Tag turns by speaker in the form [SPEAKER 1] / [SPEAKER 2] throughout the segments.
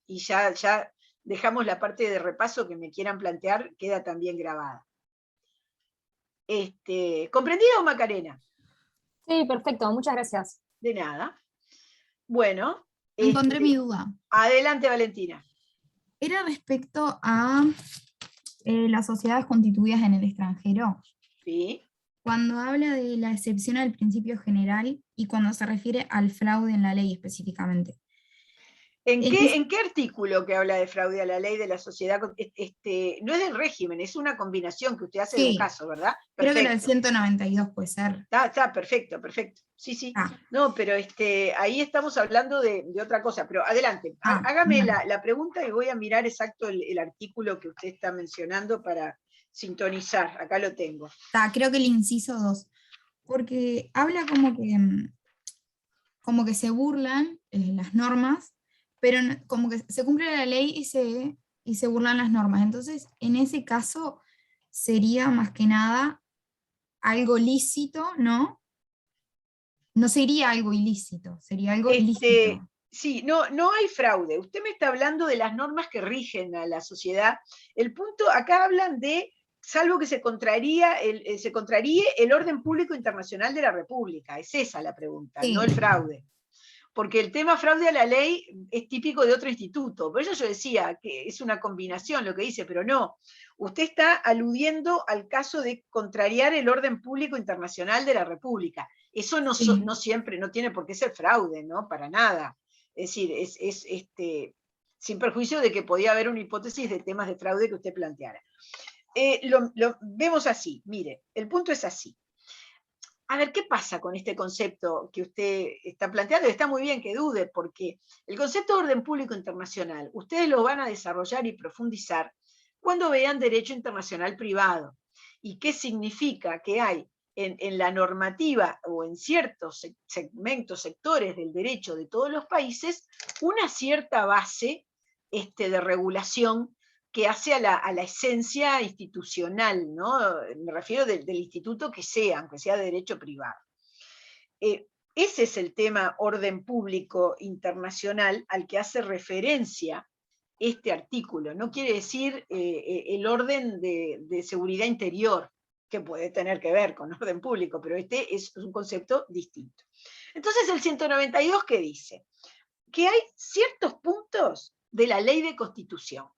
[SPEAKER 1] y ya dejamos la parte de repaso que me quieran plantear, queda también grabada. ¿Comprendido, Macarena?
[SPEAKER 2] Sí, perfecto, muchas gracias.
[SPEAKER 1] De nada. Bueno.
[SPEAKER 3] Encontré mi duda.
[SPEAKER 1] Adelante, Valentina.
[SPEAKER 3] Era respecto a las sociedades constituidas en el extranjero.
[SPEAKER 1] Sí.
[SPEAKER 3] Cuando habla de la excepción al principio general y cuando se refiere al fraude en la ley específicamente.
[SPEAKER 1] ¿En qué artículo que habla de fraude a la ley de la sociedad? No es del régimen, es una combinación que usted hace de un caso, ¿verdad? Perfecto.
[SPEAKER 3] Creo que lo del 192 puede ser.
[SPEAKER 1] Está, perfecto. Sí. No, pero ahí estamos hablando de otra cosa, pero adelante, hágame la pregunta y voy a mirar exacto el artículo que usted está mencionando para sintonizar. Acá lo tengo.
[SPEAKER 3] Creo que el inciso 2, porque habla como que se burlan las normas, pero como que se cumple la ley y se burlan las normas. Entonces, en ese caso, sería más que nada algo lícito, ¿no? No sería algo ilícito, sería algo lícito.
[SPEAKER 1] Sí, no hay fraude. Usted me está hablando de las normas que rigen a la sociedad. El punto, acá hablan de, salvo que se contraríe el orden público internacional de la República. Es esa la pregunta, no el fraude. Porque el tema fraude a la ley es típico de otro instituto. Por eso yo decía que es una combinación lo que dice, pero no. Usted está aludiendo al caso de contrariar el orden público internacional de la República. Eso no siempre, no tiene por qué ser fraude, ¿no? Para nada. Es decir, sin perjuicio de que podía haber una hipótesis de temas de fraude que usted planteara. Lo vemos así, mire, el punto es así. A ver, ¿qué pasa con este concepto que usted está planteando? Está muy bien que dude, porque el concepto de orden público internacional, ustedes lo van a desarrollar y profundizar cuando vean derecho internacional privado. ¿Y qué significa? Que hay en la normativa o en ciertos segmentos, sectores del derecho de todos los países, una cierta base de regulación que hace a la esencia institucional, ¿no? Me refiero del instituto que sea, aunque sea de derecho privado. Ese es el tema orden público internacional al que hace referencia este artículo. No quiere decir el orden de seguridad interior, que puede tener que ver con orden público, pero este es un concepto distinto. Entonces el 192, ¿qué dice? Que hay ciertos puntos de la ley de constitución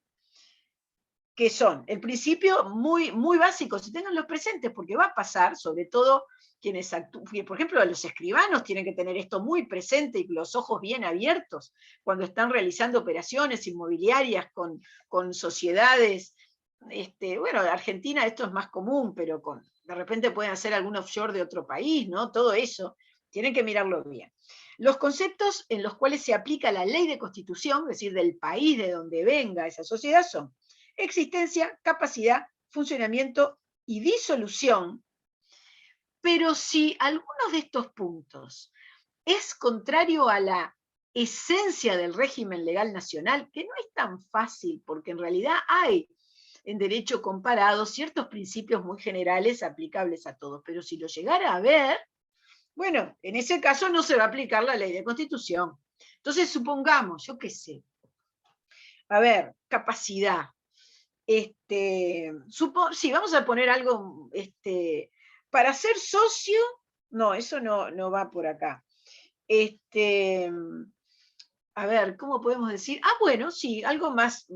[SPEAKER 1] que son el principio muy, muy básicos, y tenganlos presentes, porque va a pasar, sobre todo quienes actúan, por ejemplo, los escribanos tienen que tener esto muy presente y los ojos bien abiertos cuando están realizando operaciones inmobiliarias con sociedades. Bueno, en Argentina esto es más común, pero de repente pueden hacer algún offshore de otro país, ¿no? Todo eso, tienen que mirarlo bien. Los conceptos en los cuales se aplica la ley de constitución, es decir, del país de donde venga esa sociedad, son existencia, capacidad, funcionamiento y disolución. Pero si alguno de estos puntos es contrario a la esencia del régimen legal nacional, que no es tan fácil, porque en realidad hay en derecho comparado ciertos principios muy generales aplicables a todos, pero si lo llegara a ver, bueno, en ese caso no se va a aplicar la ley de constitución. Entonces supongamos, yo qué sé, a ver, capacidad. Sí, vamos a poner algo, para ser socio, no, eso no va por acá. A ver, ¿cómo podemos decir? Bueno, sí, algo más.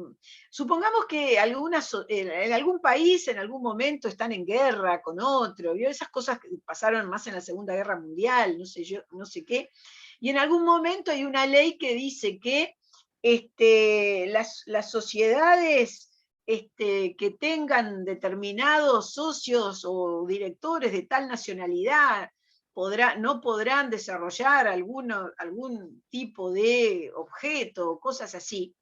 [SPEAKER 1] Supongamos que en algún país, en algún momento, están en guerra con otro, ¿vio? Esas cosas que pasaron más en la Segunda Guerra Mundial, no sé qué, y en algún momento hay una ley que dice que las sociedades que tengan determinados socios o directores de tal nacionalidad no podrán desarrollar algún tipo de objeto, cosas así.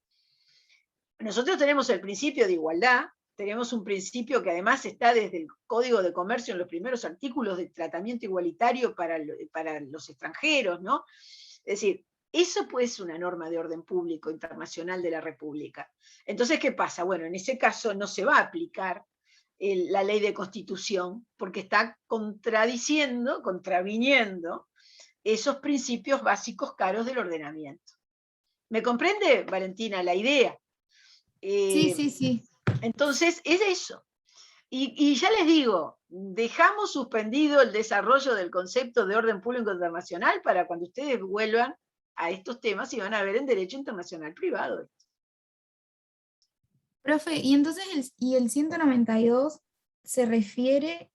[SPEAKER 1] Nosotros tenemos el principio de igualdad, tenemos un principio que además está desde el Código de Comercio en los primeros artículos de tratamiento igualitario para los extranjeros, ¿no? Es decir, eso puede ser una norma de orden público internacional de la República. Entonces, ¿qué pasa? Bueno, en ese caso no se va a aplicar la ley de constitución, porque está contraviniendo esos principios básicos caros del ordenamiento. ¿Me comprende, Valentina, la idea?
[SPEAKER 3] Sí, sí, sí.
[SPEAKER 1] Entonces, es eso. Y ya les digo, dejamos suspendido el desarrollo del concepto de orden público internacional para cuando ustedes vuelvan a estos temas y van a ver en derecho internacional privado.
[SPEAKER 3] Profe, y entonces el 192 se refiere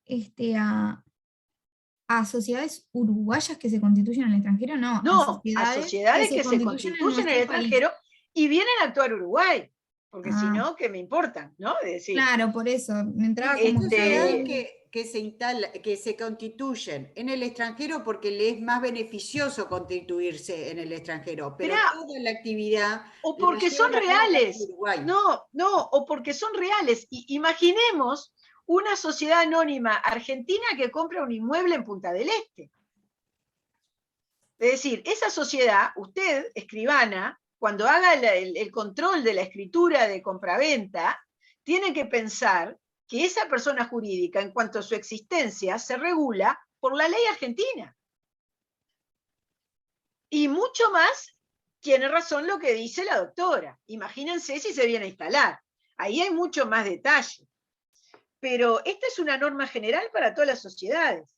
[SPEAKER 3] a sociedades uruguayas que se constituyen en el extranjero, no, a
[SPEAKER 1] No, a
[SPEAKER 3] sociedades que
[SPEAKER 1] sociedades
[SPEAKER 3] se
[SPEAKER 1] que se
[SPEAKER 3] constituyen en
[SPEAKER 1] constituyen en el
[SPEAKER 3] nuestro país.
[SPEAKER 1] extranjero y vienen a actuar Uruguay, porque si
[SPEAKER 3] Ah,
[SPEAKER 1] no, ¿qué me importan? ¿No? Es decir,
[SPEAKER 3] claro, por eso, me entraba como
[SPEAKER 4] Sociedades
[SPEAKER 1] este,
[SPEAKER 3] que...
[SPEAKER 4] que se constituyen en el extranjero porque le es más beneficioso constituirse en el extranjero, pero
[SPEAKER 1] mirá,
[SPEAKER 4] toda la actividad
[SPEAKER 1] o
[SPEAKER 4] la
[SPEAKER 1] porque son
[SPEAKER 4] llevan a cabo acá en
[SPEAKER 1] reales.
[SPEAKER 4] Uruguay.
[SPEAKER 1] No, no, o porque son reales. Imaginemos una sociedad anónima argentina que compra un inmueble en Punta del Este. Es decir, esa sociedad, usted, escribana, cuando haga el control de la escritura de compraventa, tiene que pensar que esa persona jurídica, en cuanto a su existencia, se regula por la ley argentina. Y mucho más tiene razón lo que dice la doctora. Imagínense si se viene a instalar. Ahí hay mucho más detalle. Pero esta es una norma general para todas las sociedades.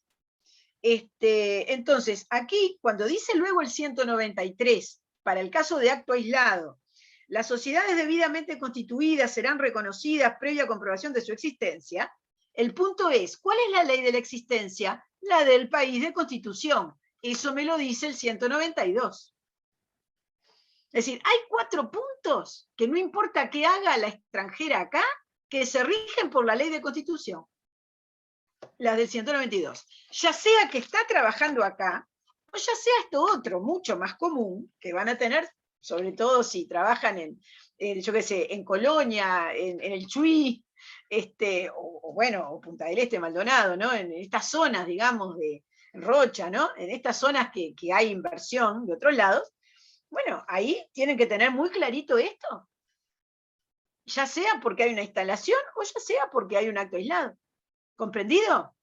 [SPEAKER 1] Entonces, aquí, cuando dice luego el 193, para el caso de acto aislado, las sociedades debidamente constituidas serán reconocidas previa comprobación de su existencia, el punto es, ¿cuál es la ley de la existencia? La del país de constitución. Eso me lo dice el 192. Es decir, hay 4 puntos que no importa qué haga la extranjera acá, que se rigen por la ley de constitución. Las del 192. Ya sea que está trabajando acá, o ya sea esto otro, mucho más común, que van a tener, sobre todo si trabajan yo qué sé, en Colonia, en el Chuy, o bueno, o Punta del Este, Maldonado, ¿no? En estas zonas, digamos, de Rocha, ¿no? En estas zonas que hay inversión de otros lados, bueno, ahí tienen que tener muy clarito esto. Ya sea porque hay una instalación o ya sea porque hay un acto aislado. ¿Comprendido?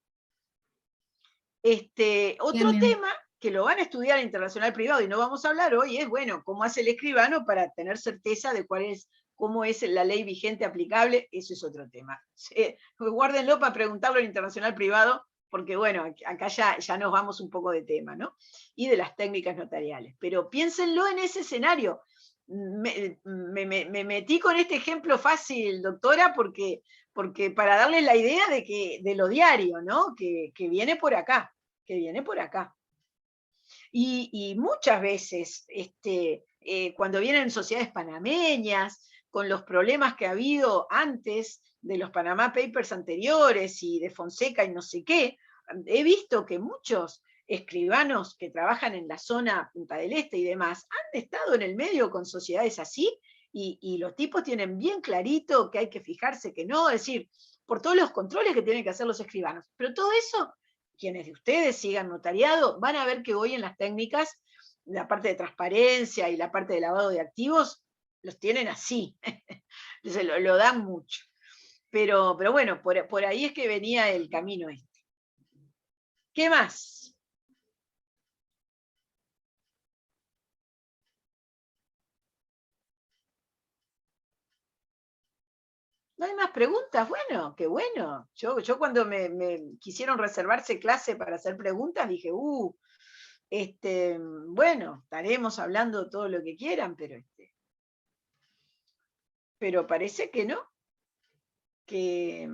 [SPEAKER 1] Otro
[SPEAKER 3] Bien, bien.
[SPEAKER 1] tema que lo van a estudiar en internacional privado y no vamos a hablar hoy es, bueno, cómo hace el escribano para tener certeza de cómo es la ley vigente aplicable, eso es otro tema. Guárdenlo para preguntarlo en internacional privado, porque bueno, acá ya nos vamos un poco de tema, ¿no? Y de las técnicas notariales. Pero piénsenlo en ese escenario. Me metí con este ejemplo fácil, doctora, porque para darles la idea de lo diario, ¿no? Que viene por acá, que viene por acá. Y muchas veces, cuando vienen sociedades panameñas, con los problemas que ha habido antes de los Panama Papers anteriores y de Fonseca y no sé qué, he visto que muchos escribanos que trabajan en la zona Punta del Este y demás han estado en el medio con sociedades así y los tipos tienen bien clarito que hay que fijarse que no, es decir, por todos los controles que tienen que hacer los escribanos. Pero todo eso, quienes de ustedes sigan notariado, van a ver que hoy en las técnicas, la parte de transparencia y la parte de lavado de activos, los tienen así, lo dan mucho. Pero bueno, por ahí es que venía el camino este. ¿Qué más? ¿No hay más preguntas? Bueno, qué bueno. Yo cuando me quisieron reservarse clase para hacer preguntas, dije, bueno, estaremos hablando todo lo que quieran, pero parece que no, que,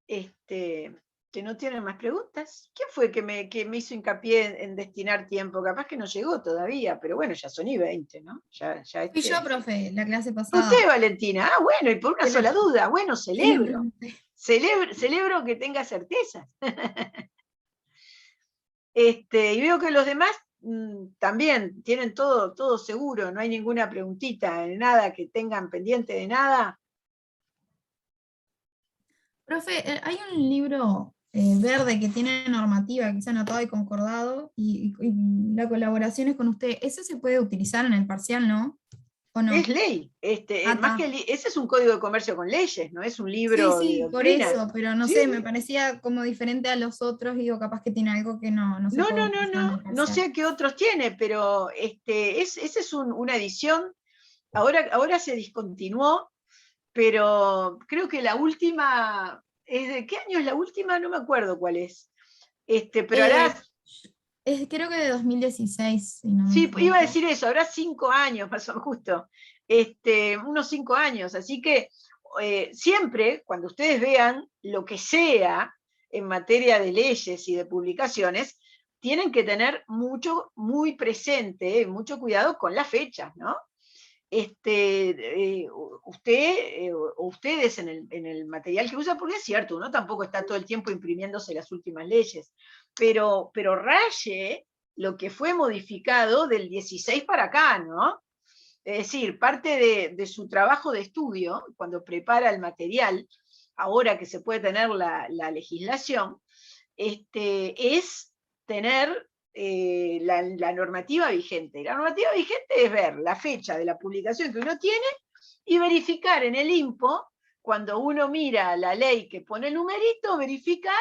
[SPEAKER 1] que no tienen más preguntas. ¿Quién fue que me hizo hincapié en destinar tiempo? Capaz que no llegó todavía, pero bueno, ya son y 20, ¿no? Ya
[SPEAKER 3] Fui yo, profe, la clase
[SPEAKER 1] Usted,
[SPEAKER 3] pasada.
[SPEAKER 1] Valentina, bueno, y por una
[SPEAKER 3] Que le,
[SPEAKER 1] sola duda, bueno,
[SPEAKER 3] que le
[SPEAKER 1] celebro.
[SPEAKER 3] pregunté.
[SPEAKER 1] Celebro que tenga certeza. Y veo que los demás también tienen todo seguro, no hay ninguna preguntita, nada que tengan pendiente de nada.
[SPEAKER 3] Profe, hay un libro verde que tiene normativa, que se ha anotado y concordado, y la colaboración es con usted. ¿Eso se puede utilizar en el parcial, no? ¿O no?
[SPEAKER 1] Es ley. Más que ese es un código de comercio con leyes, no es un
[SPEAKER 3] Sí,
[SPEAKER 1] libro de
[SPEAKER 3] sí, por
[SPEAKER 1] doctrina.
[SPEAKER 3] eso, pero no
[SPEAKER 1] Sí,
[SPEAKER 3] sé,
[SPEAKER 1] sí.
[SPEAKER 3] me parecía como diferente a los otros, y digo, capaz que tiene algo que no se
[SPEAKER 1] No,
[SPEAKER 3] puede
[SPEAKER 1] no, no,
[SPEAKER 3] utilizar en
[SPEAKER 1] no,
[SPEAKER 3] el
[SPEAKER 1] no
[SPEAKER 3] parcial.
[SPEAKER 1] sé qué otros tiene, pero esa es una edición, ahora se discontinuó, pero creo que la última, ¿de qué año es la última? No me acuerdo cuál es. Pero
[SPEAKER 3] Eh,
[SPEAKER 1] hará,
[SPEAKER 3] Creo que de 2016, si no me
[SPEAKER 1] sí, iba a
[SPEAKER 3] equivoco.
[SPEAKER 1] decir eso, habrá 5 años, más o menos, justo, unos 5 años, así que siempre, cuando ustedes vean lo que sea en materia de leyes y de publicaciones, tienen que tener muy presente, mucho cuidado con las fechas, ¿no? O ustedes en el material que usan, porque es cierto, uno tampoco está todo el tiempo imprimiéndose las últimas leyes, pero raye lo que fue modificado del 16 para acá, ¿no? Es decir, parte de su trabajo de estudio, cuando prepara el material, ahora que se puede tener la legislación, es tener la normativa vigente. La normativa vigente es ver la fecha de la publicación que uno tiene y verificar en el INPO, cuando uno mira la ley que pone el numerito, verificar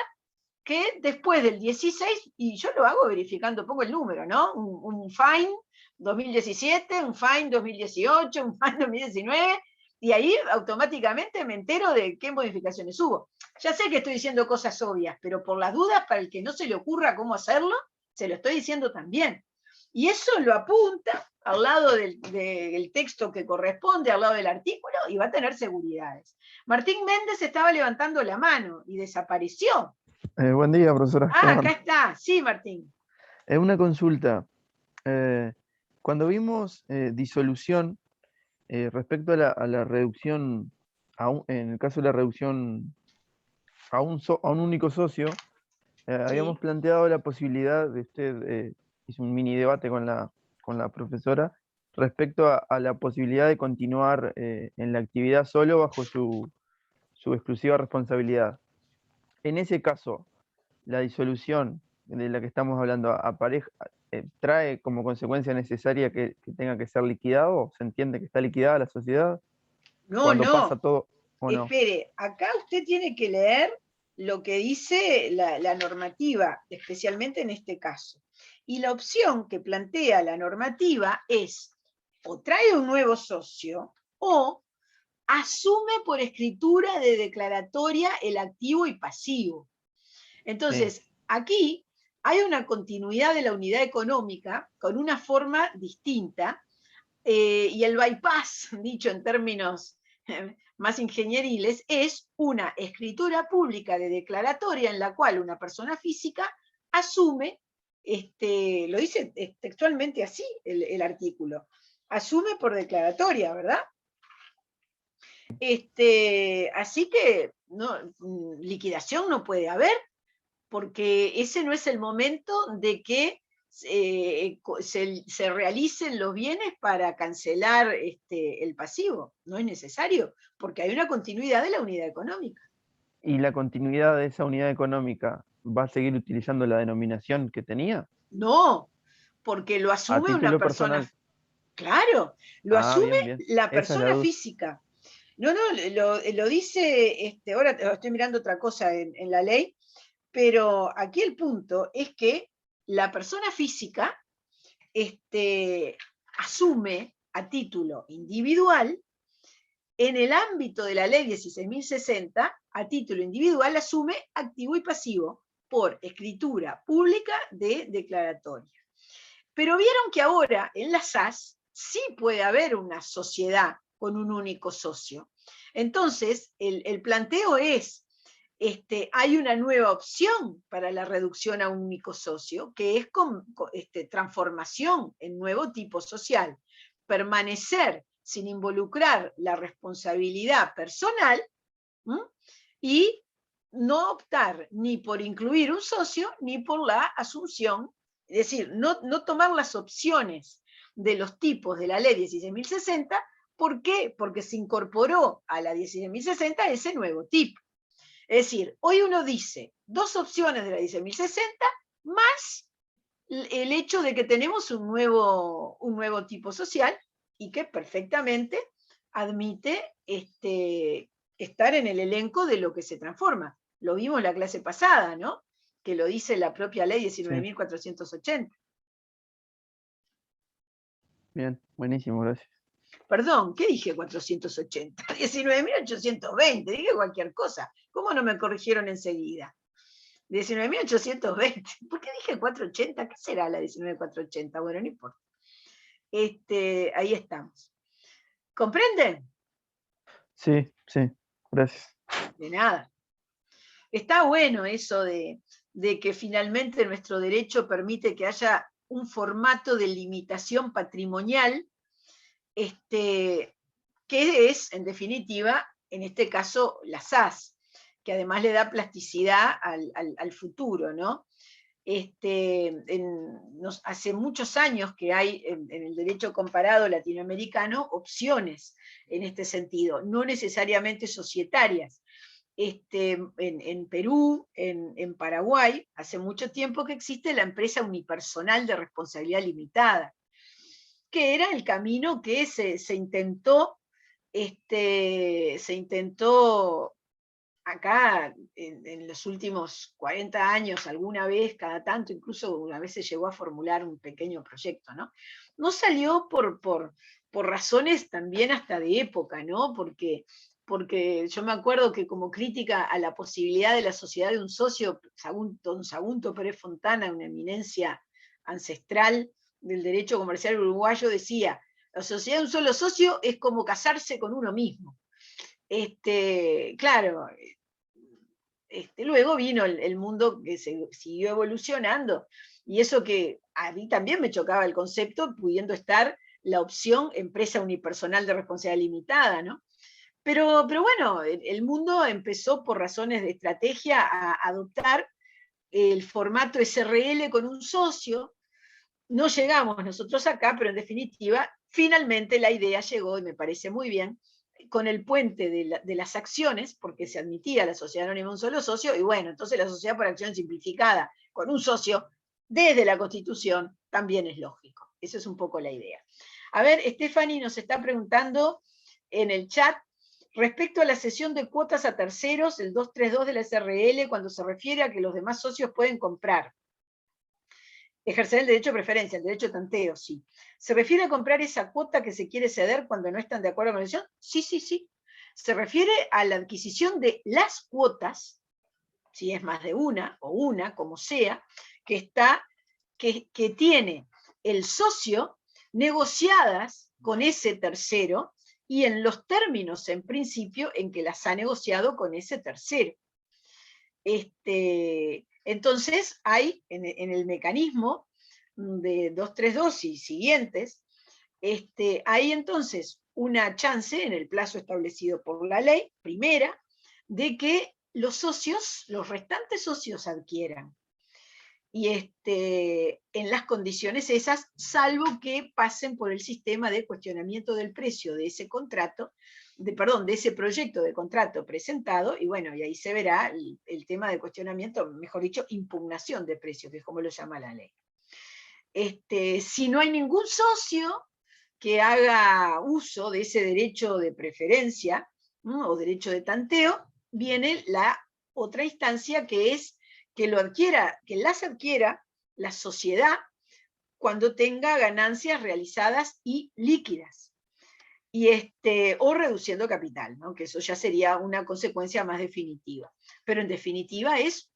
[SPEAKER 1] que después del 16, y yo lo hago verificando, pongo el número, ¿no? Un fine 2017, un fine 2018, un fine 2019, y ahí automáticamente me entero de qué modificaciones hubo. Ya sé que estoy diciendo cosas obvias, pero por las dudas, para el que no se le ocurra cómo hacerlo, se lo estoy diciendo también. Y eso lo apunta al lado del texto que corresponde, al lado del artículo, y va a tener seguridades. Martín Méndez estaba levantando la mano y desapareció.
[SPEAKER 5] Buen día, profesora.
[SPEAKER 1] Ah,
[SPEAKER 5] ¿Cómo
[SPEAKER 1] acá
[SPEAKER 5] anda?
[SPEAKER 1] está. Sí, Martín.
[SPEAKER 5] Una consulta. Eh, Cuando vimos disolución respecto a la reducción, en el caso de la reducción a un único socio, habíamos
[SPEAKER 1] Sí.
[SPEAKER 5] planteado la posibilidad de usted, hizo un mini debate con la profesora respecto a la posibilidad de continuar en la actividad solo bajo su exclusiva responsabilidad. En ese caso, la disolución de la que estamos hablando trae como consecuencia necesaria que tenga que ser liquidado. ¿Se entiende que está liquidada la sociedad
[SPEAKER 1] No,
[SPEAKER 5] cuando pasa
[SPEAKER 1] no.
[SPEAKER 5] todo o no?
[SPEAKER 1] Espere, acá usted tiene que leer lo que dice la normativa, especialmente en este caso. Y la opción que plantea la normativa es o trae un nuevo socio o asume por escritura de declaratoria el activo y pasivo.
[SPEAKER 5] Sí.
[SPEAKER 1] Entonces, aquí hay una continuidad de la unidad económica con una forma distinta, y el bypass, dicho en términos más ingenieriles, es una escritura pública de declaratoria en la cual una persona física asume, lo dice textualmente así el artículo, asume por declaratoria, ¿verdad? Así que liquidación no puede haber, porque ese no es el momento de que se realicen los bienes para cancelar el pasivo. No es necesario, porque hay una continuidad de la unidad económica.
[SPEAKER 5] ¿Y la continuidad de esa unidad económica va a seguir utilizando la denominación que tenía
[SPEAKER 1] No, porque lo
[SPEAKER 5] a
[SPEAKER 1] asume una
[SPEAKER 5] título
[SPEAKER 1] persona,
[SPEAKER 5] personal?
[SPEAKER 1] claro, lo
[SPEAKER 5] Ah,
[SPEAKER 1] asume
[SPEAKER 5] bien, bien.
[SPEAKER 1] la
[SPEAKER 5] Esa es la
[SPEAKER 1] persona
[SPEAKER 5] duda.
[SPEAKER 1] física. No, no, lo dice, ahora estoy mirando otra cosa en la ley, pero aquí el punto es que la persona física asume a título individual en el ámbito de la ley 16.060, a título individual asume activo y pasivo por escritura pública de declaratoria. Pero vieron que ahora en la SAS sí puede haber una sociedad con un único socio. Entonces, el planteo es, hay una nueva opción para la reducción a un único socio, que es transformación en nuevo tipo social. Permanecer sin involucrar la responsabilidad personal, ¿m? Y no optar ni por incluir un socio ni por la asunción, es decir, no tomar las opciones de los tipos de la ley 16.060. ¿Por qué? Porque se incorporó a la 16.060 ese nuevo tipo. Es decir, hoy uno dice 2 opciones de la 16.060 más el hecho de que tenemos un nuevo tipo social, y que perfectamente admite estar en el elenco de lo que se transforma. Lo vimos la clase pasada, ¿no? Que lo dice la propia ley 19.480.
[SPEAKER 5] Bien, buenísimo, gracias.
[SPEAKER 1] Perdón, ¿qué dije 480? 19.820, dije cualquier cosa. ¿Cómo no me corrigieron enseguida? 19.820. ¿Por qué dije 480? ¿Qué será la 19.480? Bueno, no importa. Ahí estamos. ¿Comprenden?
[SPEAKER 5] Sí, sí, gracias.
[SPEAKER 1] De nada. Está bueno eso de que finalmente nuestro derecho permite que haya un formato de limitación patrimonial, que es, en definitiva, en este caso, la SAS, que además le da plasticidad al futuro, ¿no? Hace muchos años que hay en el derecho comparado latinoamericano opciones en este sentido, no necesariamente societarias. En Perú, en Paraguay, hace mucho tiempo que existe la empresa unipersonal de responsabilidad limitada, que era el camino que se intentó acá en los últimos 40 años, alguna vez, cada tanto, incluso una vez se llegó a formular un pequeño proyecto, ¿no? No salió por razones también hasta de época, ¿no? Porque yo me acuerdo que como crítica a la posibilidad de la sociedad de un socio, don Sagunto Pérez Fontana, una eminencia ancestral del derecho comercial uruguayo, decía, la sociedad de un solo socio es como casarse con uno mismo. Claro, luego vino el mundo que se siguió evolucionando, y eso que a mí también me chocaba el concepto, pudiendo estar la opción empresa unipersonal de responsabilidad limitada, ¿no? Pero bueno, el mundo empezó por razones de estrategia a adoptar el formato SRL con un socio. No llegamos nosotros acá, pero en definitiva, finalmente la idea llegó, y me parece muy bien, con el puente de las acciones, porque se admitía la sociedad anónima un solo socio, y bueno, entonces la sociedad por acción simplificada con un socio desde la Constitución también es lógico. Esa es un poco la idea. A ver, Stephanie nos está preguntando en el chat, respecto a la cesión de cuotas a terceros, el 232 de la SRL, cuando se refiere a que los demás socios pueden comprar. Ejercer el derecho de preferencia, el derecho de tanteo, sí. ¿Se refiere a comprar esa cuota que se quiere ceder cuando no están de acuerdo con la decisión? Sí, sí, sí. Se refiere a la adquisición de las cuotas, si es más de una, o una, como sea, que tiene el socio negociadas con ese tercero y en los términos, en principio, en que las ha negociado con ese tercero. Entonces hay en el mecanismo de 232 y siguientes, hay entonces una chance en el plazo establecido por la ley, primera, de que los restantes socios adquieran. Y en las condiciones esas, salvo que pasen por el sistema de cuestionamiento del precio de ese contrato, de ese proyecto de contrato presentado, y bueno, y ahí se verá el tema de cuestionamiento, mejor dicho, impugnación de precio, que es como lo llama la ley. Si no hay ningún socio que haga uso de ese derecho de preferencia, ¿no? O derecho de tanteo, viene la otra instancia, que es que las adquiera la sociedad cuando tenga ganancias realizadas y líquidas. O reduciendo capital, ¿no? Que eso ya sería una consecuencia más definitiva. Pero en definitiva es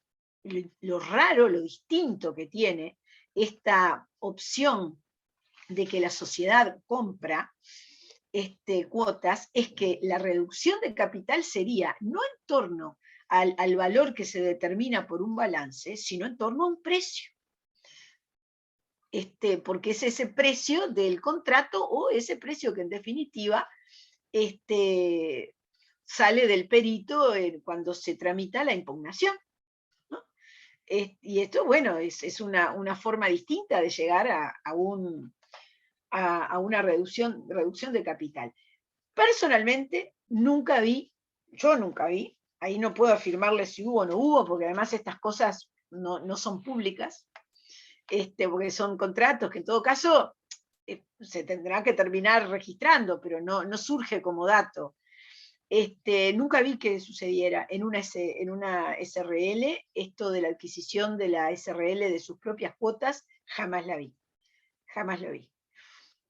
[SPEAKER 1] lo raro, lo distinto que tiene esta opción de que la sociedad compra cuotas, es que la reducción de capital sería no en torno al valor que se determina por un balance, sino en torno a un precio. Porque es ese precio del contrato, o ese precio que en definitiva sale del perito cuando se tramita la impugnación, ¿no? Y esto, bueno, es una forma distinta de llegar a una reducción de capital. Personalmente, yo nunca vi, ahí no puedo afirmarle si hubo o no hubo, porque además estas cosas no son públicas, porque son contratos que en todo caso se tendrá que terminar registrando, pero no surge como dato. Nunca vi que sucediera en una SRL, esto de la adquisición de la SRL de sus propias cuotas, jamás la vi, jamás lo vi.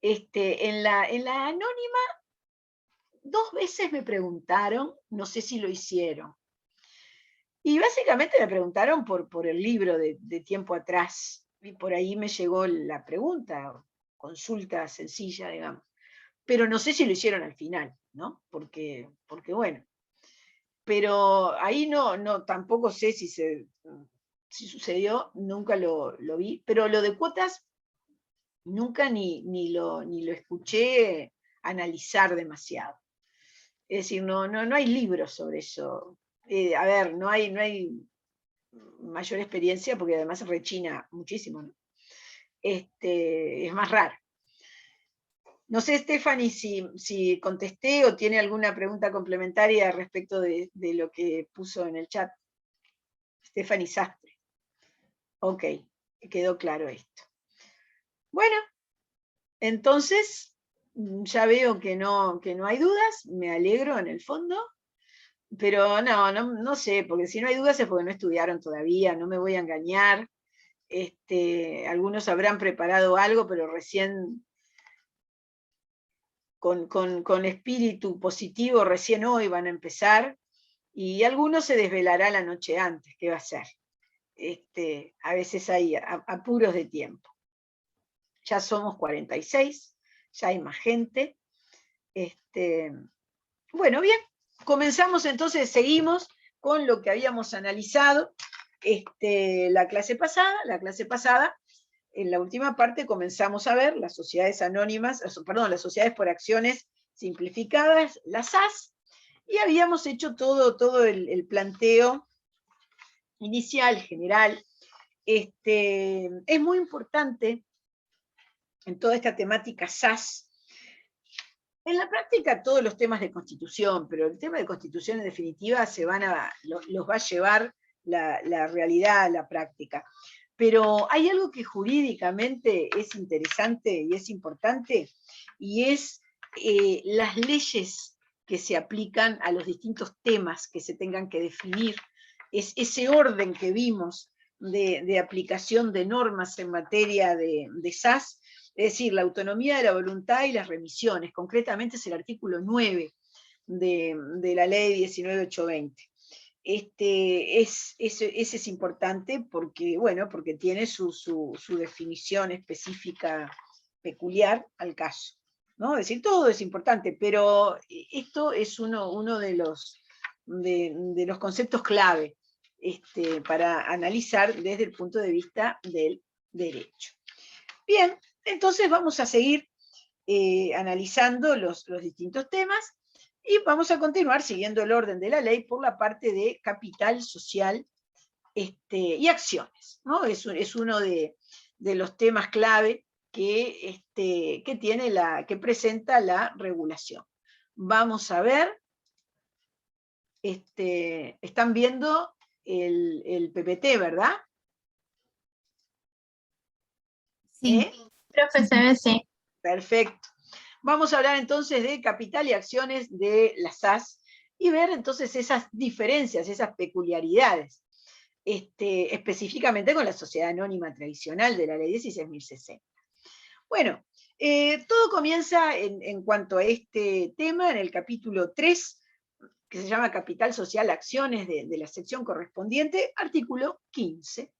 [SPEAKER 1] En la anónima, 2 veces me preguntaron, no sé si lo hicieron, y básicamente me preguntaron por el libro de tiempo atrás, y por ahí me llegó la pregunta, consulta sencilla, digamos, pero no sé si lo hicieron al final, ¿no? Porque bueno, pero ahí tampoco sé si sucedió, nunca lo vi, pero lo de cuotas nunca ni lo escuché analizar demasiado. Es decir, no hay libros sobre eso. A ver, no hay mayor experiencia porque además se rechina muchísimo, ¿no? Es más raro. No sé, Stephanie, si contesté o tiene alguna pregunta complementaria respecto de lo que puso en el chat. Stephanie Sastre. Ok, quedó claro esto. Bueno, entonces ya veo que no hay dudas, me alegro en el fondo, pero no sé, porque si no hay dudas es porque no estudiaron todavía, no me voy a engañar. Algunos habrán preparado algo, pero recién con espíritu positivo, recién hoy van a empezar, y algunos se desvelará la noche antes, ¿qué va a ser? A veces hay apuros de tiempo. Ya somos 46, ya hay más gente. Bueno, bien, comenzamos entonces, seguimos con lo que habíamos analizado la clase pasada. La clase pasada, en la última parte, comenzamos a ver las sociedades anónimas, perdón, las sociedades por acciones simplificadas, las SAS, y habíamos hecho todo el planteo inicial, general. Es muy importante en toda esta temática SAS. En la práctica todos los temas de constitución, pero el tema de constitución en definitiva los va a llevar la realidad a la práctica. Pero hay algo que jurídicamente es interesante y es importante, y es las leyes que se aplican a los distintos temas que se tengan que definir. Es ese orden que vimos de aplicación de normas en materia de SAS, es decir, la autonomía de la voluntad y las remisiones. Concretamente es el artículo 9 de la ley 19820. Ese es importante porque, bueno, porque tiene su definición específica peculiar al caso, ¿no? Es decir, todo es importante, pero esto es uno de los conceptos clave para analizar desde el punto de vista del derecho. Bien, entonces vamos a seguir analizando los distintos temas, y vamos a continuar siguiendo el orden de la ley por la parte de capital social y acciones, ¿no? Es uno de los temas clave que que presenta la regulación. Vamos a ver, están viendo el PPT, ¿verdad?
[SPEAKER 3] Sí.
[SPEAKER 6] Profesor, sí.
[SPEAKER 1] Perfecto. Vamos a hablar entonces de capital y acciones de las SAS y ver entonces esas diferencias, esas peculiaridades, específicamente con la sociedad anónima tradicional de la ley 16.060. Bueno, todo comienza en cuanto a este tema en el capítulo 3, que se llama Capital Social, Acciones de la sección correspondiente, artículo 15.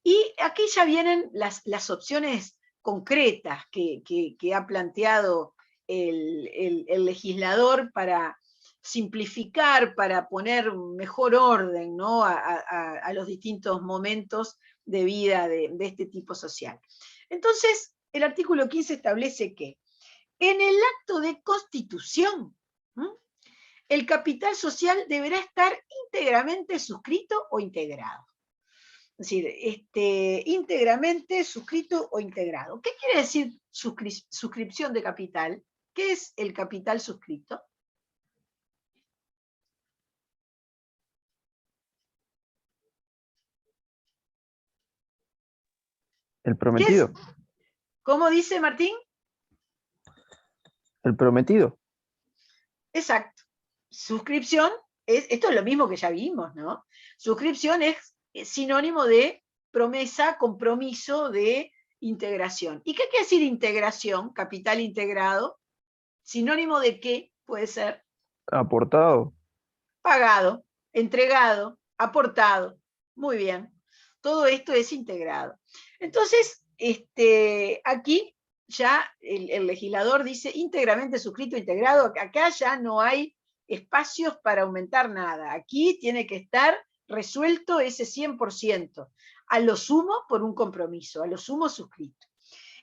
[SPEAKER 1] Y aquí ya vienen las opciones concretas que ha planteado el legislador para simplificar, para poner un mejor orden, ¿no? a los distintos momentos de vida de este tipo social. Entonces, el artículo 15 establece que en el acto de constitución, el capital social deberá estar íntegramente suscrito o integrado. Es decir, íntegramente suscrito o integrado. ¿Qué quiere decir suscripción de capital? ¿Qué es el capital suscrito?
[SPEAKER 5] El prometido.
[SPEAKER 1] ¿Cómo dice Martín?
[SPEAKER 5] El prometido.
[SPEAKER 1] Exacto. Suscripción, esto es lo mismo que ya vimos, ¿no? Suscripción es sinónimo de promesa, compromiso de integración. ¿Y qué quiere decir integración? Capital integrado. ¿Sinónimo de qué puede ser?
[SPEAKER 5] Aportado.
[SPEAKER 1] Pagado, entregado, aportado. Muy bien. Todo esto es integrado. Entonces, aquí ya el legislador dice íntegramente suscrito, integrado. Acá ya no hay espacios para aumentar nada. Aquí tiene que estar resuelto ese 100%, a lo sumo por un compromiso, a lo sumo suscrito.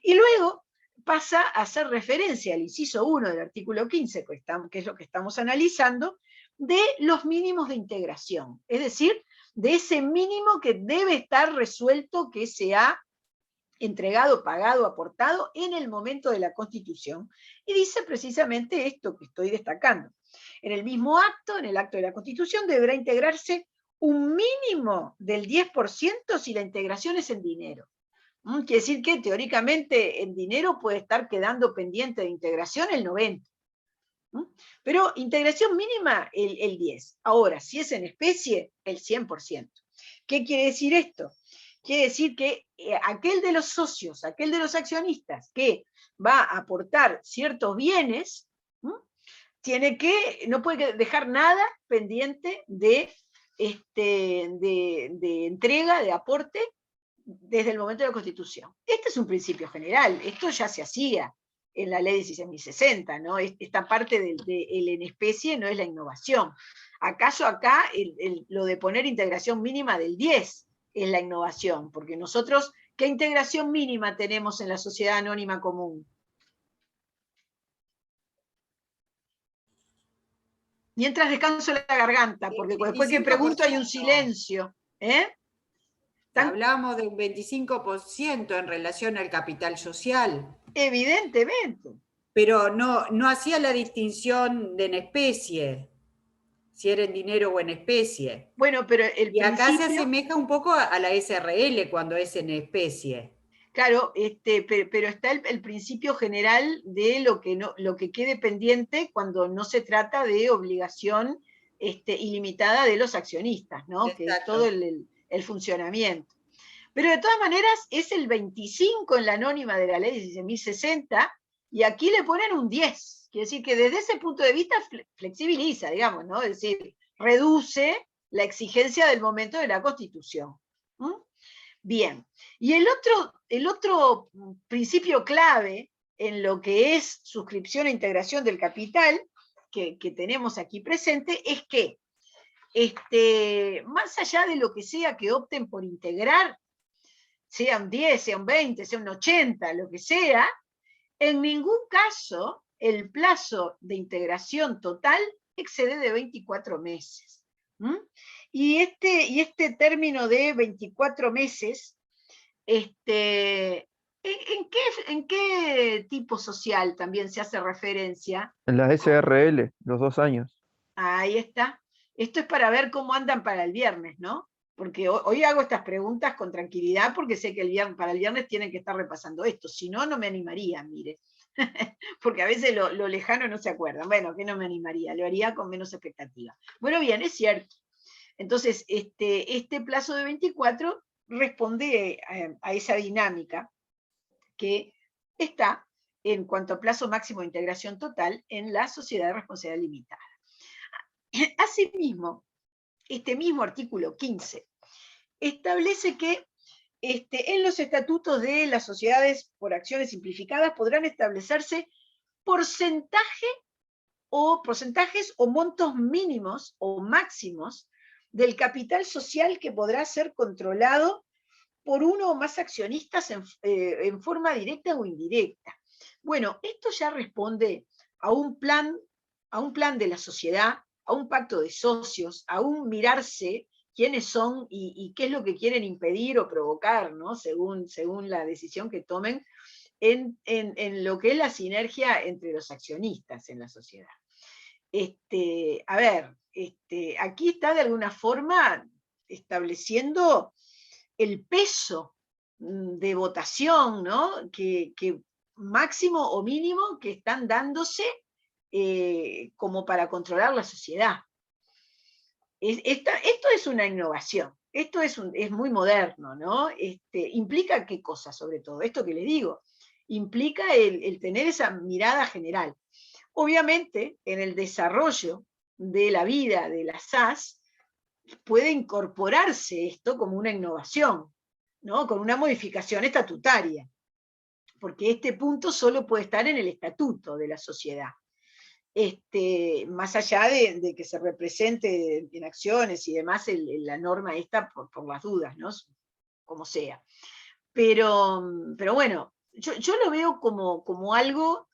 [SPEAKER 1] Y luego pasa a hacer referencia al inciso 1 del artículo 15, que es lo que estamos analizando, de los mínimos de integración, es decir, de ese mínimo que debe estar resuelto, que se ha entregado, pagado, aportado en el momento de la Constitución, y dice precisamente esto que estoy destacando. En el mismo acto, en el acto de la Constitución, deberá integrarse un mínimo del 10% si la integración es en dinero. Quiere decir que teóricamente en dinero puede estar quedando pendiente de integración el 90%. Pero integración mínima el 10%. Ahora, si es en especie, el 100%. ¿Qué quiere decir esto? Quiere decir que aquel de los socios, aquel de los accionistas que va a aportar ciertos bienes, no puede dejar nada pendiente de entrega, de aporte, desde el momento de la Constitución. Este es un principio general, esto ya se hacía en la ley 16.060, ¿no? Esta parte del en especie no es la innovación. ¿Acaso acá lo de poner integración mínima del 10 es la innovación? Porque nosotros, ¿qué integración mínima tenemos en la sociedad anónima común? Mientras descanso la garganta, porque después que pregunto hay un silencio.
[SPEAKER 4] Hablamos de un 25% en relación al capital social.
[SPEAKER 1] Evidentemente.
[SPEAKER 4] Pero no hacía la distinción de en especie, si era en dinero o en especie.
[SPEAKER 1] Bueno, pero
[SPEAKER 4] y acá se asemeja un poco a la SRL cuando es en especie.
[SPEAKER 1] Claro, pero está el principio general de lo que quede pendiente cuando no se trata de obligación ilimitada de los accionistas, ¿no?
[SPEAKER 4] Exacto.
[SPEAKER 1] Que es todo el funcionamiento. Pero de todas maneras es el 25 en la anónima de la ley 16.060 y aquí le ponen un 10. Quiere decir que desde ese punto de vista flexibiliza, digamos, ¿no? Es decir, reduce la exigencia del momento de la Constitución. Bien, y el otro principio clave en lo que es suscripción e integración del capital, que tenemos aquí presente, es que más allá de lo que sea que opten por integrar, sea un 10, sea un 20, sea un 80, lo que sea, en ningún caso el plazo de integración total excede de 24 meses. Y este término de 24 meses, ¿en qué tipo social también se hace referencia?
[SPEAKER 5] En la SRL, los 2 años.
[SPEAKER 1] Ahí está. Esto es para ver cómo andan para el viernes, ¿no? Porque hoy hago estas preguntas con tranquilidad porque sé que para el viernes tienen que estar repasando esto. Si no, no me animaría, mire. Porque a veces lo lejano no se acuerdan. Bueno, que no me animaría, lo haría con menos expectativa. Bueno, bien, es cierto. Entonces, este plazo de 24 responde a esa dinámica que está en cuanto a plazo máximo de integración total en la sociedad de responsabilidad limitada. Asimismo, este mismo artículo 15 establece que en los estatutos de las sociedades por acciones simplificadas podrán establecerse porcentajes o montos mínimos o máximos del capital social que podrá ser controlado por uno o más accionistas en forma directa o indirecta. Bueno, esto ya responde a un plan de la sociedad, a un pacto de socios, a un mirarse quiénes son y qué es lo que quieren impedir o provocar, ¿no? según la decisión que tomen en lo que es la sinergia entre los accionistas en la sociedad. A ver, aquí está de alguna forma estableciendo el peso de votación, ¿no? que máximo o mínimo que están dándose como para controlar la sociedad. Esto es una innovación, esto es muy moderno, ¿no? Implica qué cosa sobre todo, esto que le digo, implica el tener esa mirada general. Obviamente, en el desarrollo de la vida de las SAS, puede incorporarse esto como una innovación, ¿no? Con una modificación estatutaria, porque este punto solo puede estar en el estatuto de la sociedad. Más allá de que se represente en acciones y demás la norma esta por las dudas, ¿no? Como sea. Pero bueno, yo lo veo como algo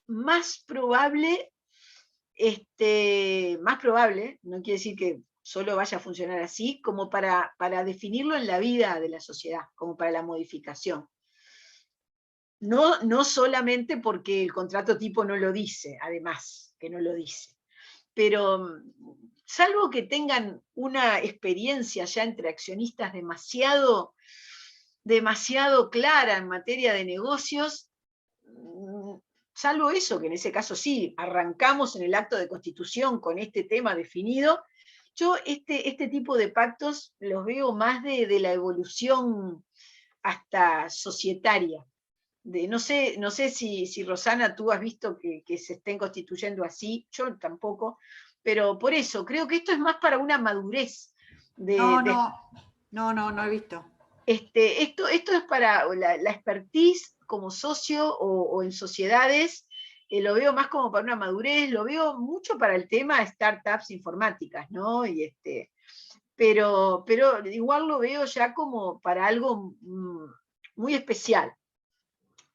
[SPEAKER 1] más probable, no quiere decir que solo vaya a funcionar así, como para definirlo en la vida de la sociedad, como para la modificación. No solamente porque el contrato tipo no lo dice, además, que no lo dice. Pero salvo que tengan una experiencia ya entre accionistas demasiado clara en materia de negocios, salvo eso, que en ese caso sí, arrancamos en el acto de constitución con este tema definido, yo este tipo de pactos los veo más de la evolución hasta societaria. No sé si Rosana, tú has visto que se estén constituyendo así, yo tampoco, pero por eso, creo que esto es más para una madurez.
[SPEAKER 4] No he visto.
[SPEAKER 1] Esto es para la expertise como socio o en sociedades, lo veo más como para una madurez, lo veo mucho para el tema startups informáticas, ¿no? Pero igual lo veo ya como para algo muy especial.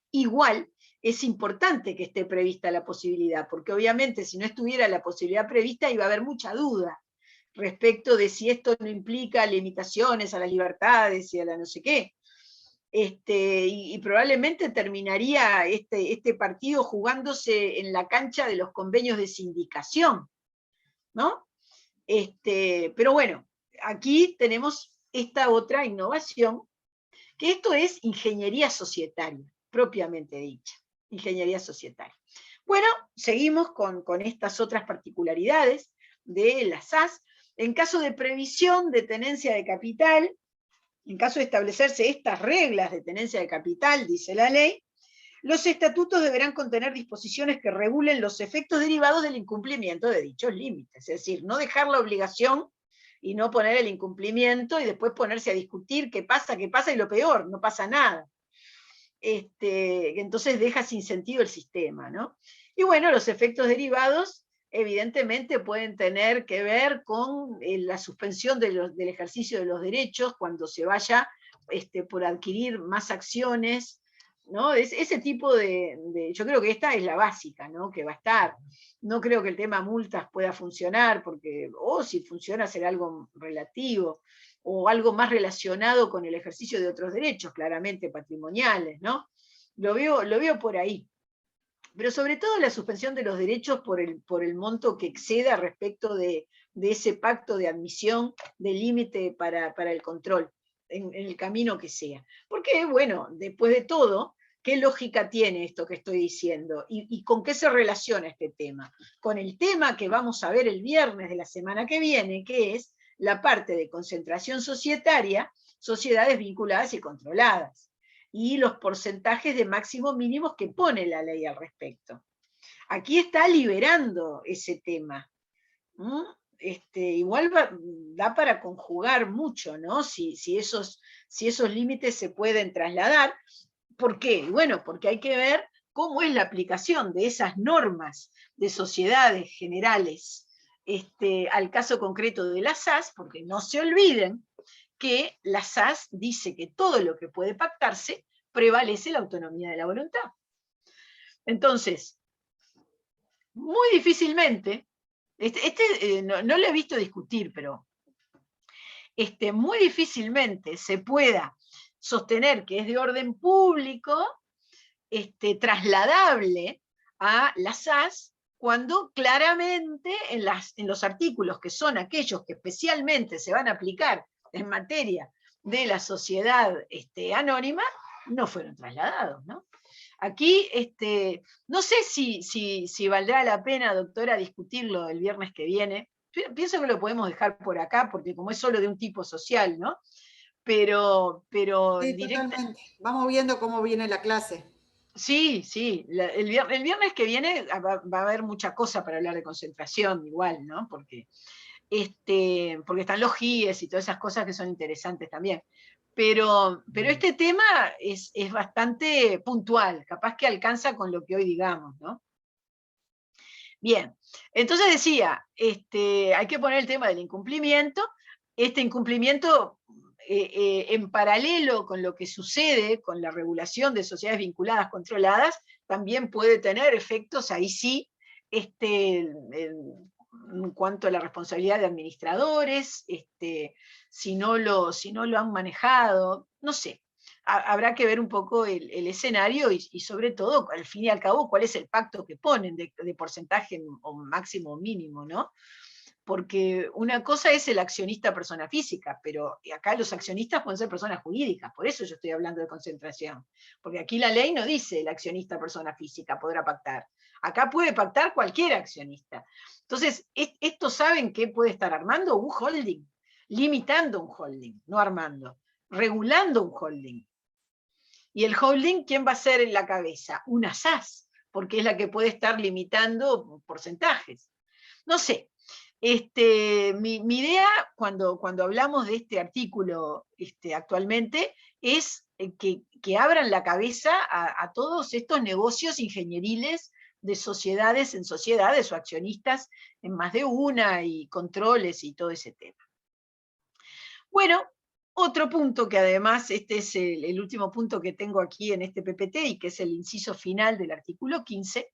[SPEAKER 1] Igual es importante que esté prevista la posibilidad, porque obviamente si no estuviera la posibilidad prevista iba a haber mucha duda respecto de si esto no implica limitaciones a las libertades y a la no sé qué. Y probablemente terminaría este partido jugándose en la cancha de los convenios de sindicación, ¿no? Pero bueno, aquí tenemos esta otra innovación, que esto es ingeniería societaria, propiamente dicha, ingeniería societaria. Bueno, seguimos con estas otras particularidades de las SAS. En caso de previsión de tenencia de capital, en caso de establecerse estas reglas de tenencia de capital, dice la ley, los estatutos deberán contener disposiciones que regulen los efectos derivados del incumplimiento de dichos límites, es decir, no dejar la obligación y no poner el incumplimiento y después ponerse a discutir qué pasa, y lo peor, no pasa nada. Entonces deja sin sentido el sistema, ¿no? Y bueno, los efectos derivados evidentemente pueden tener que ver con la suspensión del ejercicio de los derechos cuando se vaya por adquirir más acciones, ¿no? Ese tipo yo creo que esta es la básica, ¿no? Que va a estar. No creo que el tema multas pueda funcionar, porque, si funciona será algo relativo, o algo más relacionado con el ejercicio de otros derechos, claramente patrimoniales, ¿no? Lo veo por ahí. Pero sobre todo la suspensión de los derechos por el monto que exceda respecto de ese pacto de admisión de límite para el control, en el camino que sea. Porque, bueno, después de todo, ¿qué lógica tiene esto que estoy diciendo? ¿Y con qué se relaciona este tema? Con el tema que vamos a ver el viernes de la semana que viene, que es la parte de concentración societaria, sociedades vinculadas y controladas, y los porcentajes de máximos mínimos que pone la ley al respecto. Aquí está liberando ese tema. Igual da para conjugar mucho, ¿no? Si esos límites se pueden trasladar. ¿Por qué? Bueno, porque hay que ver cómo es la aplicación de esas normas de sociedades generales al caso concreto de la SAS, porque no se olviden que la SAS dice que todo lo que puede pactarse prevalece la autonomía de la voluntad. Entonces, muy difícilmente, no lo he visto discutir, pero muy difícilmente se pueda sostener que es de orden público, trasladable a la SAS, cuando claramente en los artículos que son aquellos que especialmente se van a aplicar en materia de la sociedad anónima, no fueron trasladados, ¿no? Aquí, no sé si valdrá la pena, doctora, discutirlo el viernes que viene. Pienso que lo podemos dejar por acá, porque como es solo de un tipo social, ¿no? Pero
[SPEAKER 4] Sí, totalmente. Vamos viendo cómo viene la clase.
[SPEAKER 1] sí, sí. El viernes que viene va a haber mucha cosa para hablar de concentración, igual, ¿no? Porque están los GIES y todas esas cosas que son interesantes también. Pero este tema es bastante puntual, capaz que alcanza con lo que hoy digamos, ¿no? Bien, entonces decía, hay que poner el tema del incumplimiento. Este incumplimiento, en paralelo con lo que sucede con la regulación de sociedades vinculadas, controladas, también puede tener efectos, ahí sí, en cuanto a la responsabilidad de administradores, si no lo han manejado, no sé. Habrá que ver un poco el escenario y sobre todo, al fin y al cabo, cuál es el pacto que ponen de porcentaje o máximo o mínimo, ¿no? Porque una cosa es el accionista persona física, pero acá los accionistas pueden ser personas jurídicas, por eso yo estoy hablando de concentración, porque aquí la ley no dice el accionista persona física podrá pactar, acá puede pactar cualquier accionista. Entonces, estos saben que puede estar armando un holding, limitando un holding, no armando, regulando un holding. Y el holding, ¿quién va a ser en la cabeza? Una SAS, porque es la que puede estar limitando porcentajes. No sé, mi idea cuando hablamos de este artículo actualmente es que abran la cabeza a todos estos negocios ingenieriles de sociedades en sociedades o accionistas en más de una y controles y todo ese tema. Bueno, otro punto que además, este es el último punto que tengo aquí en este PPT y que es el inciso final del artículo 15.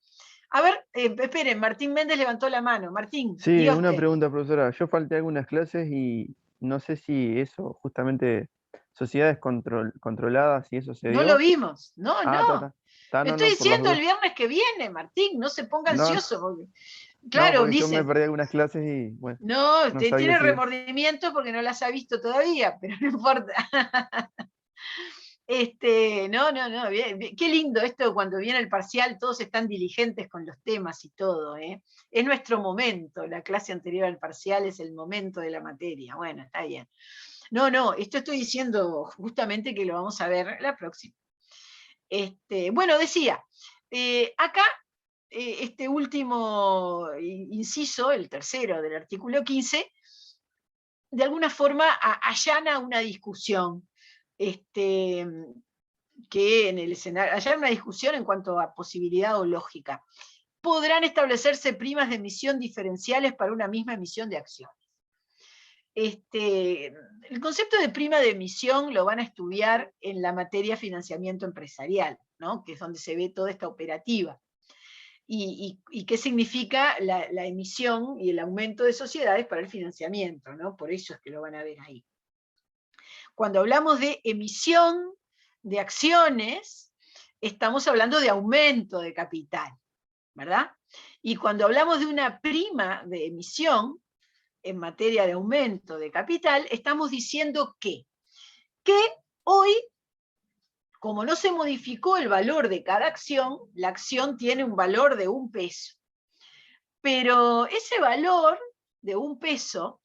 [SPEAKER 1] A ver, esperen, Martín Méndez levantó la mano. Martín,
[SPEAKER 5] Sí,
[SPEAKER 1] diga
[SPEAKER 5] una
[SPEAKER 1] usted.
[SPEAKER 5] pregunta, profesora. Yo falté algunas clases y no sé si eso, justamente, sociedades controladas, si eso se
[SPEAKER 1] No lo
[SPEAKER 5] dio.
[SPEAKER 1] vimos, no,
[SPEAKER 5] Ah,
[SPEAKER 1] no.
[SPEAKER 5] ta,
[SPEAKER 1] Le
[SPEAKER 5] no,
[SPEAKER 1] estoy
[SPEAKER 5] no, por las
[SPEAKER 1] diciendo el
[SPEAKER 5] dudas.
[SPEAKER 1] viernes que viene, Martín, no se ponga
[SPEAKER 5] No,
[SPEAKER 1] ansioso.
[SPEAKER 5] no,
[SPEAKER 1] Claro,
[SPEAKER 5] porque yo me
[SPEAKER 1] dice,
[SPEAKER 5] perdí algunas clases y, bueno,
[SPEAKER 1] no,
[SPEAKER 5] no
[SPEAKER 1] usted
[SPEAKER 5] sabía
[SPEAKER 1] tiene
[SPEAKER 5] si...
[SPEAKER 1] remordimiento porque no las ha visto todavía, pero no importa. No, bien, bien. Qué lindo esto cuando viene el parcial, todos están diligentes con los temas y todo, ¿eh? Es nuestro momento, la clase anterior al parcial es el momento de la materia, bueno, está bien. No, esto estoy diciendo justamente que lo vamos a ver la próxima. Bueno, decía, acá, este último inciso, el tercero del artículo 15, de alguna forma allana una discusión, que en el escenario, allana una discusión en cuanto a posibilidad o lógica. Podrán establecerse primas de emisión diferenciales para una misma emisión de acciones. El concepto de prima de emisión lo van a estudiar en la materia financiamiento empresarial, ¿no? Que es donde se ve toda esta operativa. Y qué significa la emisión y el aumento de sociedades para el financiamiento, ¿no? Por eso es que lo van a ver ahí. Cuando hablamos de emisión de acciones, estamos hablando de aumento de capital, ¿verdad? Y cuando hablamos de una prima de emisión, en materia de aumento de capital, estamos diciendo que hoy, como no se modificó el valor de cada acción, la acción tiene un valor de 1 peso. Pero ese valor de 1 peso,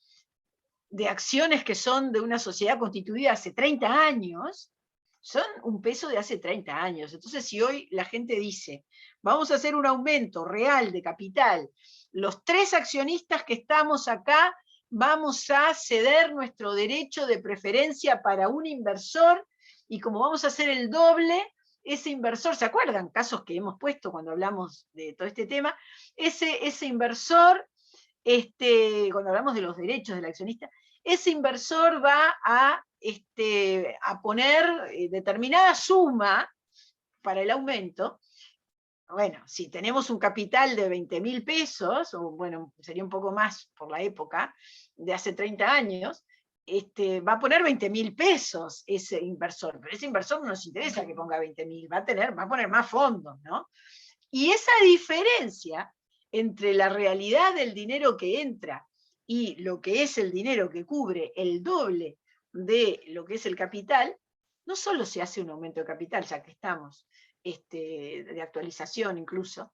[SPEAKER 1] de acciones que son de una sociedad constituida hace 30 años, son 1 peso de hace 30 años. Entonces, si hoy la gente dice, vamos a hacer un aumento real de capital, los 3 accionistas que estamos acá vamos a ceder nuestro derecho de preferencia para un inversor, y como vamos a hacer el doble, ese inversor, ¿se acuerdan? Casos que hemos puesto cuando hablamos de todo este tema, ese inversor, cuando hablamos de los derechos del accionista, ese inversor va a poner determinada suma para el aumento. Bueno, si tenemos un capital de 20.000 pesos, o bueno, sería un poco más por la época, de hace 30 años, va a poner 20.000 pesos ese inversor, pero ese inversor no nos interesa que ponga 20.000, va a poner más fondos, ¿no? Y esa diferencia entre la realidad del dinero que entra y lo que es el dinero que cubre el doble de lo que es el capital, no solo se hace un aumento de capital, ya que estamos, de actualización incluso,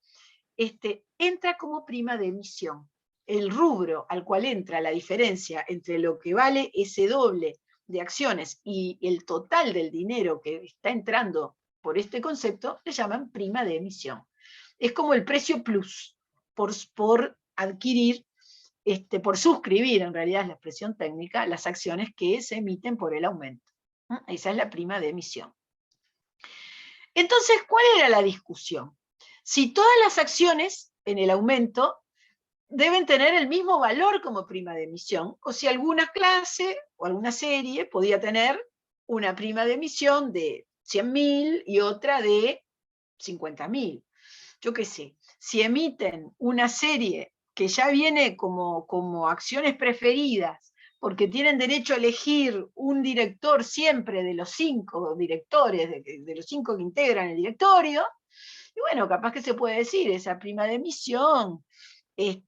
[SPEAKER 1] entra como prima de emisión. El rubro al cual entra la diferencia entre lo que vale ese doble de acciones y el total del dinero que está entrando por este concepto, le llaman prima de emisión. Es como el precio plus por adquirir, por suscribir, en realidad es la expresión técnica, las acciones que se emiten por el aumento. Esa es la prima de emisión. Entonces, ¿cuál era la discusión? Si todas las acciones en el aumento deben tener el mismo valor como prima de emisión, o si alguna clase o alguna serie podía tener una prima de emisión de 100.000 y otra de 50.000. Yo qué sé, si emiten una serie que ya viene como acciones preferidas, porque tienen derecho a elegir un director siempre de los 5 directores, de los 5 que integran el directorio, y bueno, capaz que se puede decir, esa prima de emisión es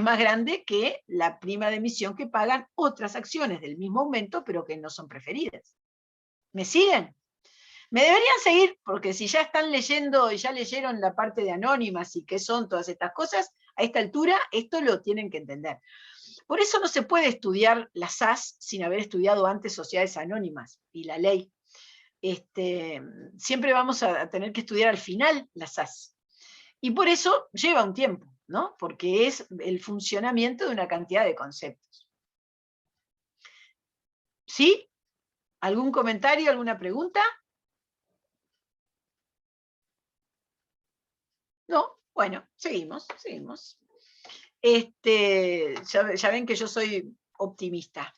[SPEAKER 1] más grande que la prima de emisión que pagan otras acciones del mismo aumento, pero que no son preferidas. ¿Me siguen? Me deberían seguir, porque si ya están leyendo y ya leyeron la parte de anónimas y qué son todas estas cosas, a esta altura esto lo tienen que entender. Por eso no se puede estudiar la SAS sin haber estudiado antes sociedades anónimas y la ley. Siempre vamos a tener que estudiar al final la SAS. Y por eso lleva un tiempo, ¿no? Porque es el funcionamiento de una cantidad de conceptos. ¿Sí? ¿Algún comentario, alguna pregunta? No, bueno, seguimos. Ya ven que yo soy optimista.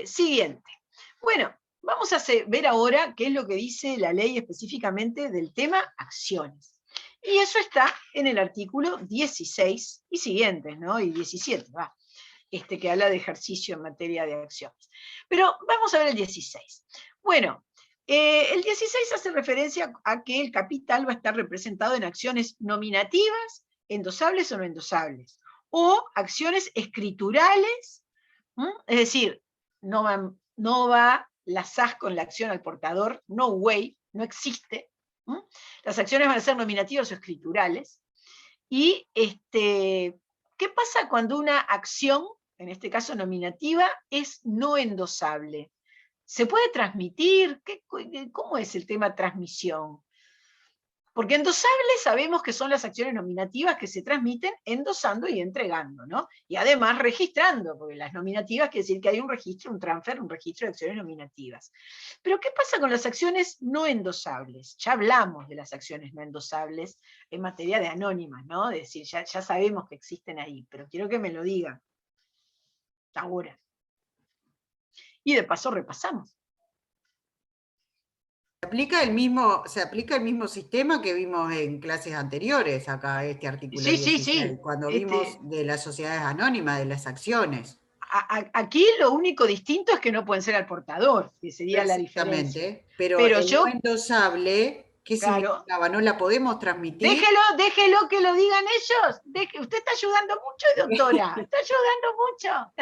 [SPEAKER 1] Siguiente. Bueno, vamos a ver ahora qué es lo que dice la ley específicamente del tema acciones. Y eso está en el artículo 16 y siguientes, ¿no? Y 17, va. Que habla de ejercicio en materia de acciones. Pero vamos a ver el 16. Bueno, el 16 hace referencia a que el capital va a estar representado en acciones nominativas, endosables o no endosables, o acciones escriturales, es decir, no va la SAS con la acción al portador, no way, no existe. Las acciones van a ser nominativas o escriturales. Y ¿qué pasa cuando una acción, en este caso nominativa, es no endosable? ¿Se puede transmitir? ¿Cómo es el tema transmisión? Porque endosables sabemos que son las acciones nominativas que se transmiten endosando y entregando, ¿no? Y además registrando, porque las nominativas quiere decir que hay un registro, un transfer, un registro de acciones nominativas. Pero ¿qué pasa con las acciones no endosables? Ya hablamos de las acciones no endosables en materia de anónimas, ¿no? Es decir, ya sabemos que existen ahí, pero quiero que me lo digan ahora. Y de paso repasamos.
[SPEAKER 4] Se aplica el mismo sistema que vimos en clases anteriores, acá, este artículo 16, cuando vimos de las sociedades anónimas, de las acciones.
[SPEAKER 1] Aquí lo único distinto es que no pueden ser al portador, que sería la diferencia.
[SPEAKER 4] Exactamente, pero el no endosable, ¿qué significaba? ¿No la podemos transmitir?
[SPEAKER 1] Déjelo que lo digan ellos. Usted está ayudando mucho, doctora. Está ayudando mucho.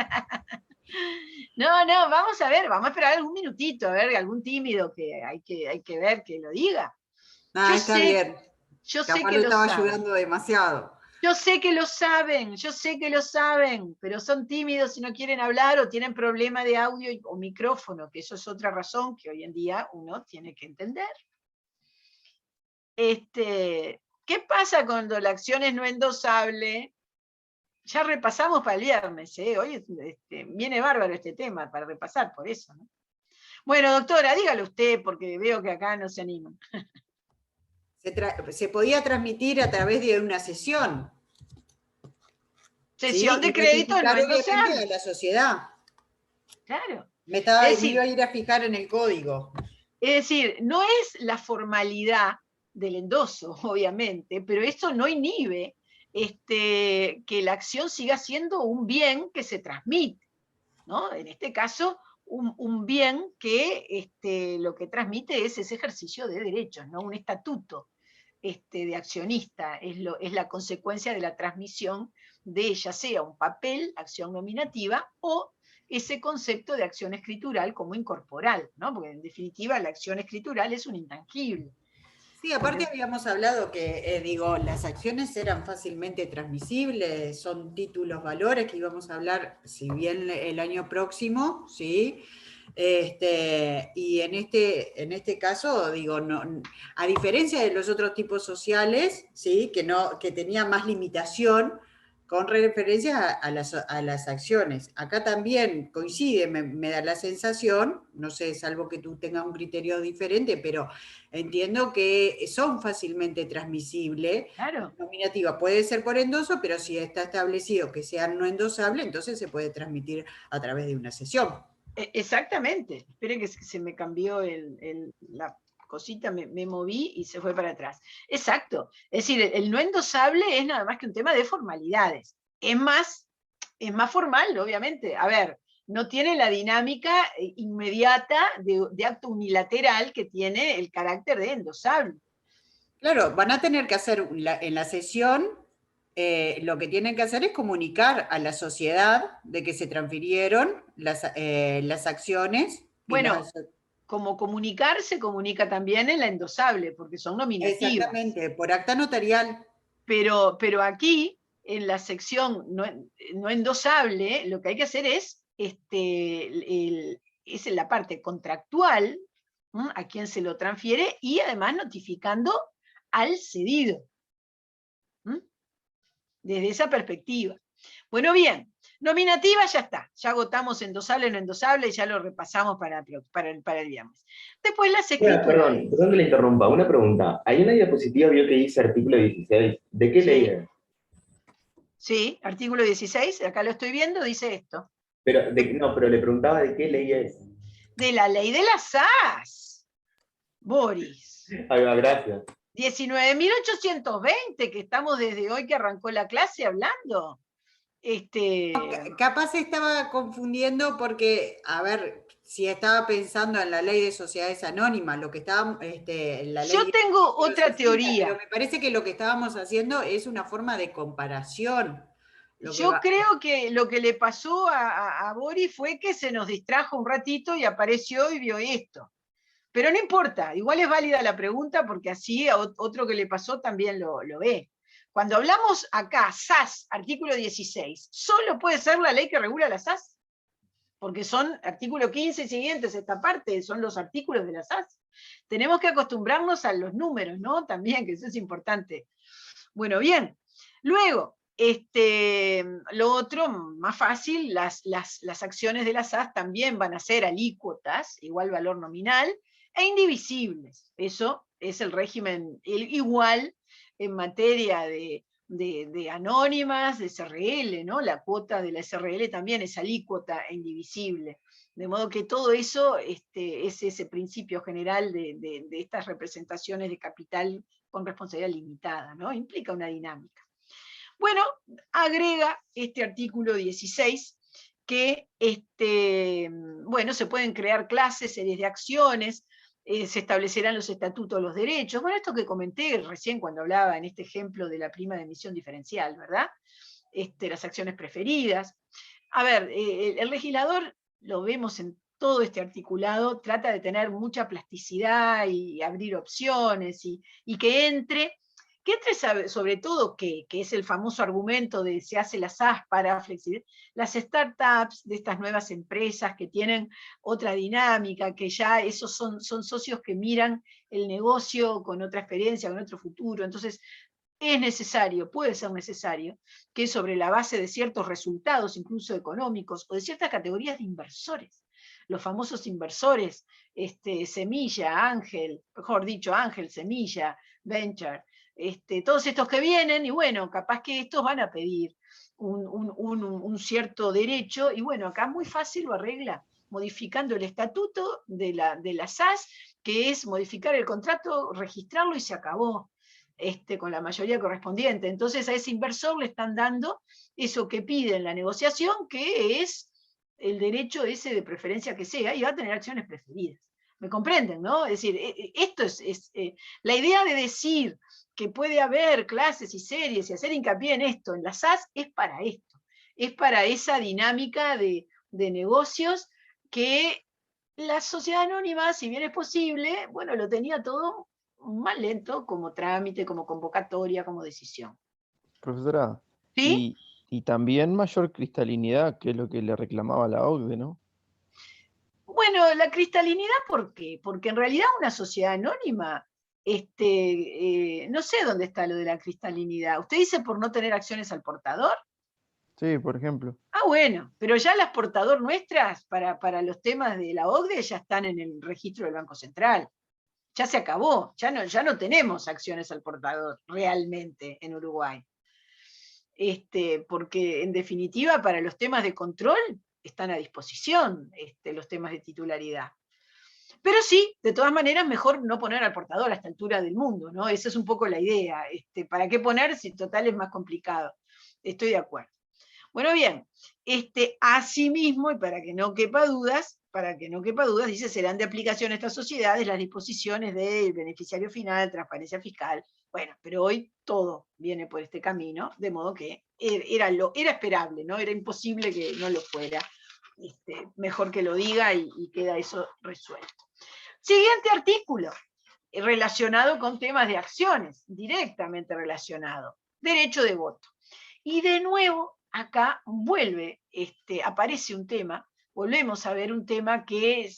[SPEAKER 1] No, vamos a ver, vamos a esperar algún minutito, a ver, algún tímido que hay que ver que lo diga.
[SPEAKER 4] Está bien.
[SPEAKER 1] Yo sé
[SPEAKER 4] Capaz
[SPEAKER 1] que
[SPEAKER 4] lo estaba ayudando demasiado.
[SPEAKER 1] Yo sé que lo saben, pero son tímidos y no quieren hablar o tienen problema de audio o micrófono, que eso es otra razón que hoy en día uno tiene que entender. ¿Qué pasa cuando la acción es no endosable? Ya repasamos para el viernes, hoy viene bárbaro este tema para repasar, por eso, ¿no? Bueno, doctora, dígalo usted, porque veo que acá no se animan.
[SPEAKER 4] Se podía transmitir a través de una sesión.
[SPEAKER 1] Sesión de crédito no endosable.
[SPEAKER 4] De la sociedad.
[SPEAKER 1] Claro.
[SPEAKER 4] Me iba a ir a fijar en el código.
[SPEAKER 1] Es decir, no es la formalidad del endoso, obviamente, pero eso no inhibe que la acción siga siendo un bien que se transmite, ¿no? En este caso, un bien que lo que transmite es ese ejercicio de derechos, ¿no? Un estatuto de accionista, es la consecuencia de la transmisión de ya sea un papel, acción nominativa, o ese concepto de acción escritural como incorporal, ¿no? Porque en definitiva la acción escritural es un intangible.
[SPEAKER 4] Sí, aparte habíamos hablado que, las acciones eran fácilmente transmisibles, son títulos, valores, que íbamos a hablar, si bien el año próximo, ¿sí? Y en este caso, no, a diferencia de los otros tipos sociales, ¿sí? que tenía más limitación con referencia a las acciones. Acá también coincide, me da la sensación, no sé, salvo que tú tengas un criterio diferente, pero entiendo que son fácilmente transmisibles.
[SPEAKER 1] Claro.
[SPEAKER 4] Nominativa puede ser por endoso, pero si está establecido que sea no endosable, entonces se puede transmitir a través de una sesión.
[SPEAKER 1] Exactamente. Esperen que se me cambió la cosita, me moví y se fue para atrás. Exacto. Es decir, el no endosable es nada más que un tema de formalidades. Es más formal, obviamente. A ver, no tiene la dinámica inmediata de acto unilateral que tiene el carácter de endosable.
[SPEAKER 4] Claro, van a tener que hacer en la sesión, lo que tienen que hacer es comunicar a la sociedad de que se transfirieron las acciones.
[SPEAKER 1] Bueno, como comunicar, se comunica también en la endosable, porque son nominativas.
[SPEAKER 4] Exactamente, por acta notarial.
[SPEAKER 1] Pero aquí, en la sección no endosable, lo que hay que hacer es en la parte contractual, a quien se lo transfiere, y además notificando al cedido. Desde esa perspectiva. Bueno, bien, nominativa ya está, ya agotamos endosable, no endosable, ya lo repasamos para el viernes. Después las escrituras.
[SPEAKER 6] Perdón que le interrumpa, una pregunta. Hay una diapositiva, vio que dice artículo 16, ¿de qué ley es?
[SPEAKER 1] Sí, artículo 16, acá lo estoy viendo, dice esto.
[SPEAKER 6] Pero le preguntaba de qué ley es.
[SPEAKER 1] De la ley de las SAS, Boris.
[SPEAKER 6] Ahí va, gracias.
[SPEAKER 1] 19.820, que estamos desde hoy que arrancó la clase hablando.
[SPEAKER 4] Capaz estaba confundiendo porque, a ver, si estaba pensando en la ley de sociedades anónimas, lo que estaba, la ley.
[SPEAKER 1] Yo tengo otra teoría.
[SPEAKER 4] Pero me parece que lo que estábamos haciendo es una forma de comparación.
[SPEAKER 1] Yo creo que lo que le pasó a Boris fue que se nos distrajo un ratito y apareció y vio esto. Pero no importa, igual es válida la pregunta porque así otro que le pasó también lo ve. Cuando hablamos acá, SAS, artículo 16, solo puede ser la ley que regula la SAS, porque son artículo 15 y siguientes, esta parte, son los artículos de la SAS. Tenemos que acostumbrarnos a los números, ¿no? También, que eso es importante. Bueno, bien. Luego, lo otro, más fácil, las acciones de la SAS también van a ser alícuotas, igual valor nominal, e indivisibles. Eso es el régimen igual en materia de anónimas, de SRL, ¿no? La cuota de la SRL también es alícuota e indivisible. De modo que todo eso es ese principio general de estas representaciones de capital con responsabilidad limitada, ¿no? Implica una dinámica. Bueno, agrega este artículo 16 que bueno, se pueden crear clases, series de acciones, se establecerán los estatutos de los derechos. Bueno, esto que comenté recién cuando hablaba en este ejemplo de la prima de emisión diferencial, ¿verdad? Las acciones preferidas. A ver, el legislador, lo vemos en todo este articulado, trata de tener mucha plasticidad y abrir opciones y que entre sobre todo, que es el famoso argumento de se hace la SAS para flexibilizar, las startups de estas nuevas empresas que tienen otra dinámica, que ya esos son socios que miran el negocio con otra experiencia, con otro futuro. Entonces, es necesario, puede ser necesario, que sobre la base de ciertos resultados, incluso económicos, o de ciertas categorías de inversores, los famosos inversores, semilla, ángel, mejor dicho, ángel, semilla, venture, todos estos que vienen, y bueno, capaz que estos van a pedir un cierto derecho, y bueno, acá muy fácil lo arregla, modificando el estatuto de la SAS, que es modificar el contrato, registrarlo y se acabó, con la mayoría correspondiente. Entonces a ese inversor le están dando eso que pide en la negociación, que es el derecho ese de preferencia que sea, y va a tener acciones preferidas. ¿Me comprenden, no? Es decir, esto es la idea de decir que puede haber clases y series y hacer hincapié en esto, en la SAS, es para esto, es para esa dinámica de de negocios que la sociedad anónima, si bien es posible, bueno, lo tenía todo más lento como trámite, como convocatoria, como decisión.
[SPEAKER 5] Profesora,
[SPEAKER 1] ¿Sí?
[SPEAKER 5] y también mayor cristalinidad, que es lo que le reclamaba la OCDE, ¿no?
[SPEAKER 1] Bueno, la cristalinidad, ¿por qué? Porque en realidad una sociedad anónima, no sé dónde está lo de la cristalinidad. ¿Usted dice por no tener acciones al portador?
[SPEAKER 5] Sí, por ejemplo.
[SPEAKER 1] Ah, bueno, pero ya las portador nuestras para los temas de la OCDE ya están en el registro del Banco Central. Ya se acabó, ya no tenemos acciones al portador realmente en Uruguay. Porque en definitiva para los temas de control están a disposición los temas de titularidad. Pero sí, de todas maneras, mejor no poner al portador a esta altura del mundo, ¿no? Esa es un poco la idea. ¿Para qué poner si total es más complicado? Estoy de acuerdo. Bueno, bien, asimismo, y para que no quepa dudas, dice, serán de aplicación a estas sociedades las disposiciones del beneficiario final, transparencia fiscal. Bueno, pero hoy todo viene por este camino, de modo que era esperable, ¿no? Era imposible que no lo fuera. Mejor que lo diga y queda eso resuelto. Siguiente artículo, relacionado con temas de acciones, directamente relacionado, derecho de voto. Y de nuevo, acá aparece un tema, volvemos a ver un tema que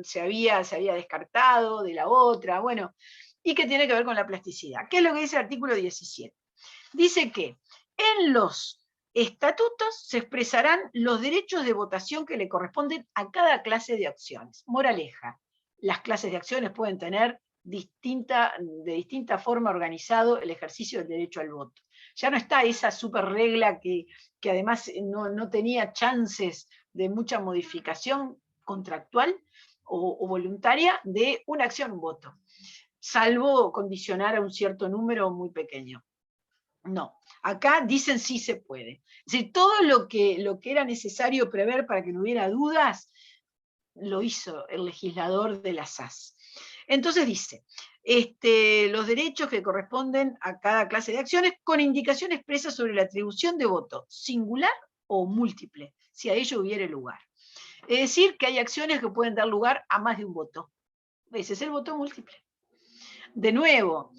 [SPEAKER 1] se había descartado de la otra, bueno, y que tiene que ver con la plasticidad. ¿Qué es lo que dice el artículo 17? Dice que en los estatutos se expresarán los derechos de votación que le corresponden a cada clase de acciones. Moraleja, las clases de acciones pueden tener de distinta forma organizado el ejercicio del derecho al voto. Ya no está esa super regla que además no tenía chances de mucha modificación contractual o voluntaria de una acción voto, salvo condicionar a un cierto número muy pequeño. No, acá dicen sí se puede. Es decir, todo lo que era necesario prever para que no hubiera dudas, lo hizo el legislador de la SAS. Entonces dice, los derechos que corresponden a cada clase de acciones con indicación expresa sobre la atribución de voto, singular o múltiple, si a ello hubiere lugar. Es decir, que hay acciones que pueden dar lugar a más de un voto. Ese es el voto múltiple. De nuevo,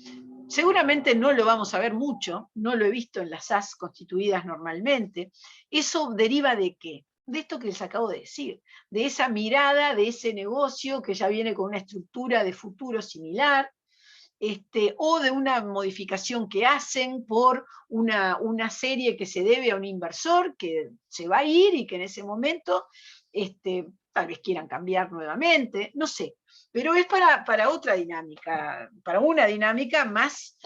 [SPEAKER 1] seguramente no lo vamos a ver mucho, no lo he visto en las SAS constituidas normalmente. ¿Eso deriva de qué? De esto que les acabo de decir, de esa mirada, de ese negocio que ya viene con una estructura de futuro similar, o de una modificación que hacen por una serie que se debe a un inversor que se va a ir y que en ese momento tal vez quieran cambiar nuevamente, no sé, pero es para otra dinámica, para una dinámica más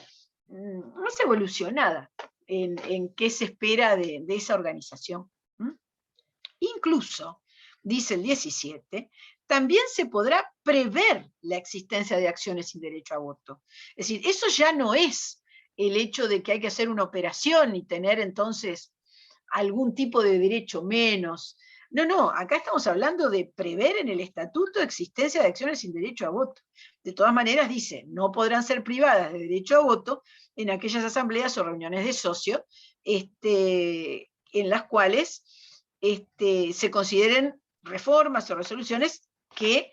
[SPEAKER 1] evolucionada en qué se espera de esa organización. Incluso, dice el 17, también se podrá prever la existencia de acciones sin derecho a voto. Es decir, eso ya no es el hecho de que hay que hacer una operación y tener entonces algún tipo de derecho menos. No, acá estamos hablando de prever en el estatuto existencia de acciones sin derecho a voto. De todas maneras dice, no podrán ser privadas de derecho a voto en aquellas asambleas o reuniones de socios en las cuales se consideren reformas o resoluciones que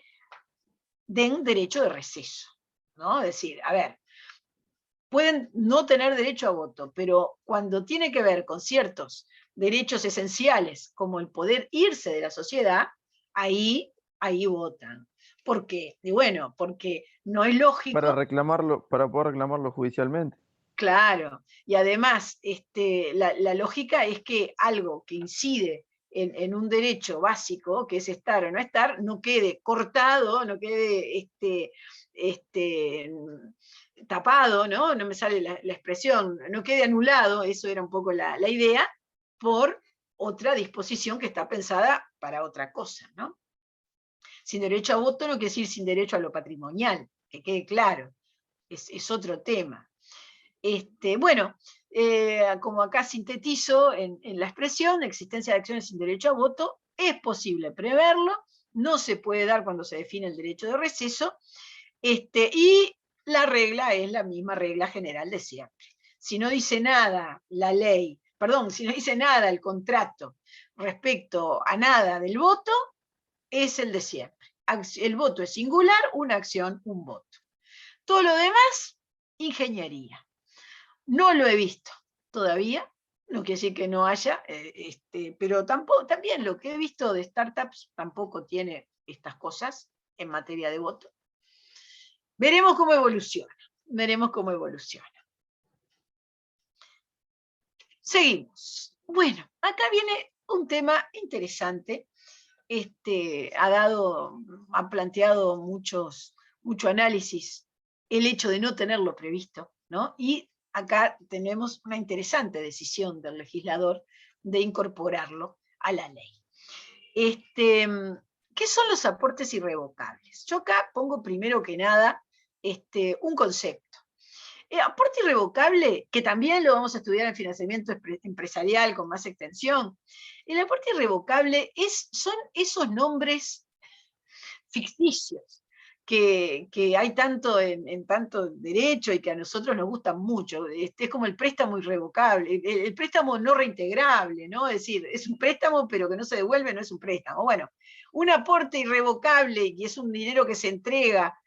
[SPEAKER 1] den derecho de receso, ¿no? Es decir, a ver, pueden no tener derecho a voto, pero cuando tiene que ver con ciertos derechos esenciales, como el poder irse de la sociedad, ahí votan. ¿Por qué? Y bueno, porque no es lógico.
[SPEAKER 5] Para poder reclamarlo judicialmente.
[SPEAKER 1] Claro, y además la lógica es que algo que incide en un derecho básico, que es estar o no estar, no quede cortado, no quede tapado, ¿no? No me sale la expresión, no quede anulado, eso era un poco la idea, por otra disposición que está pensada para otra cosa, ¿no? Sin derecho a voto no quiere decir sin derecho a lo patrimonial, que quede claro, es otro tema. Bueno, como acá sintetizo en la expresión, existencia de acciones sin derecho a voto, es posible preverlo, no se puede dar cuando se define el derecho de receso, y la regla es la misma regla general de siempre. Si no dice nada la ley perdón, si no dice nada el contrato respecto a nada del voto, es el de siempre. El voto es singular, una acción, un voto. Todo lo demás, ingeniería. No lo he visto todavía, no quiere decir que no haya, pero también lo que he visto de startups tampoco tiene estas cosas en materia de voto. Veremos cómo evoluciona, veremos cómo evoluciona. Seguimos. Bueno, acá viene un tema interesante. Ha planteado mucho análisis el hecho de no tenerlo previsto, ¿no? Y acá tenemos una interesante decisión del legislador de incorporarlo a la ley. ¿Qué son los aportes irrevocables? Yo acá pongo primero que nada un concepto. Aporte irrevocable, que también lo vamos a estudiar en financiamiento empresarial con más extensión. El aporte irrevocable son esos nombres ficticios que hay tanto en tanto derecho y que a nosotros nos gustan mucho. Es como el préstamo irrevocable, el préstamo no reintegrable, ¿no? Es decir, es un préstamo pero que no se devuelve, no es un préstamo. Bueno, un aporte irrevocable y es un dinero que se entrega,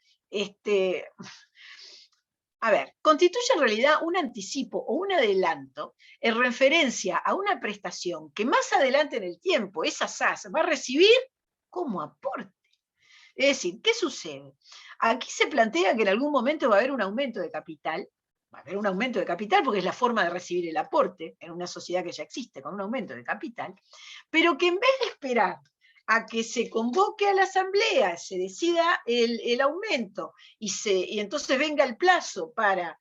[SPEAKER 1] a ver, constituye en realidad un anticipo o un adelanto en referencia a una prestación que más adelante en el tiempo esa SAS va a recibir como aporte. Es decir, ¿qué sucede? Aquí se plantea que en algún momento va a haber un aumento de capital, porque es la forma de recibir el aporte en una sociedad que ya existe con un aumento de capital, pero que en vez de esperar a que se convoque a la asamblea, se decida el aumento y entonces venga el plazo para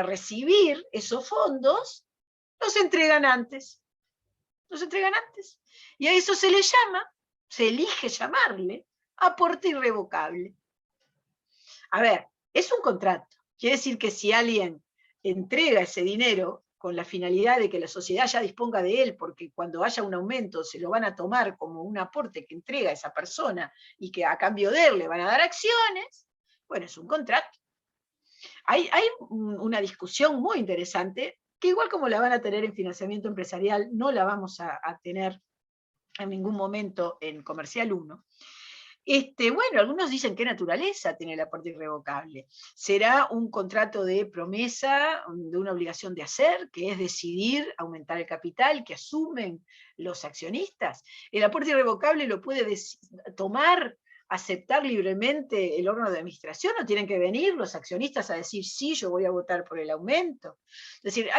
[SPEAKER 1] recibir esos fondos, los entregan antes. Y a eso se le llama, se elige llamarle, aporte irrevocable. A ver, es un contrato. Quiere decir que si alguien entrega ese dinero con la finalidad de que la sociedad ya disponga de él, porque cuando haya un aumento se lo van a tomar como un aporte que entrega esa persona y que a cambio de él le van a dar acciones, bueno, es un contrato. Hay una discusión muy interesante, que igual como la van a tener en financiamiento empresarial, no la vamos a tener en ningún momento en Comercial 1. Bueno, algunos dicen qué naturaleza tiene el aporte irrevocable. ¿Será un contrato de promesa, de una obligación de hacer, que es decidir aumentar el capital que asumen los accionistas? El aporte irrevocable lo puede tomar, aceptar libremente el órgano de administración, no tienen que venir los accionistas a decir sí, yo voy a votar por el aumento. Es decir,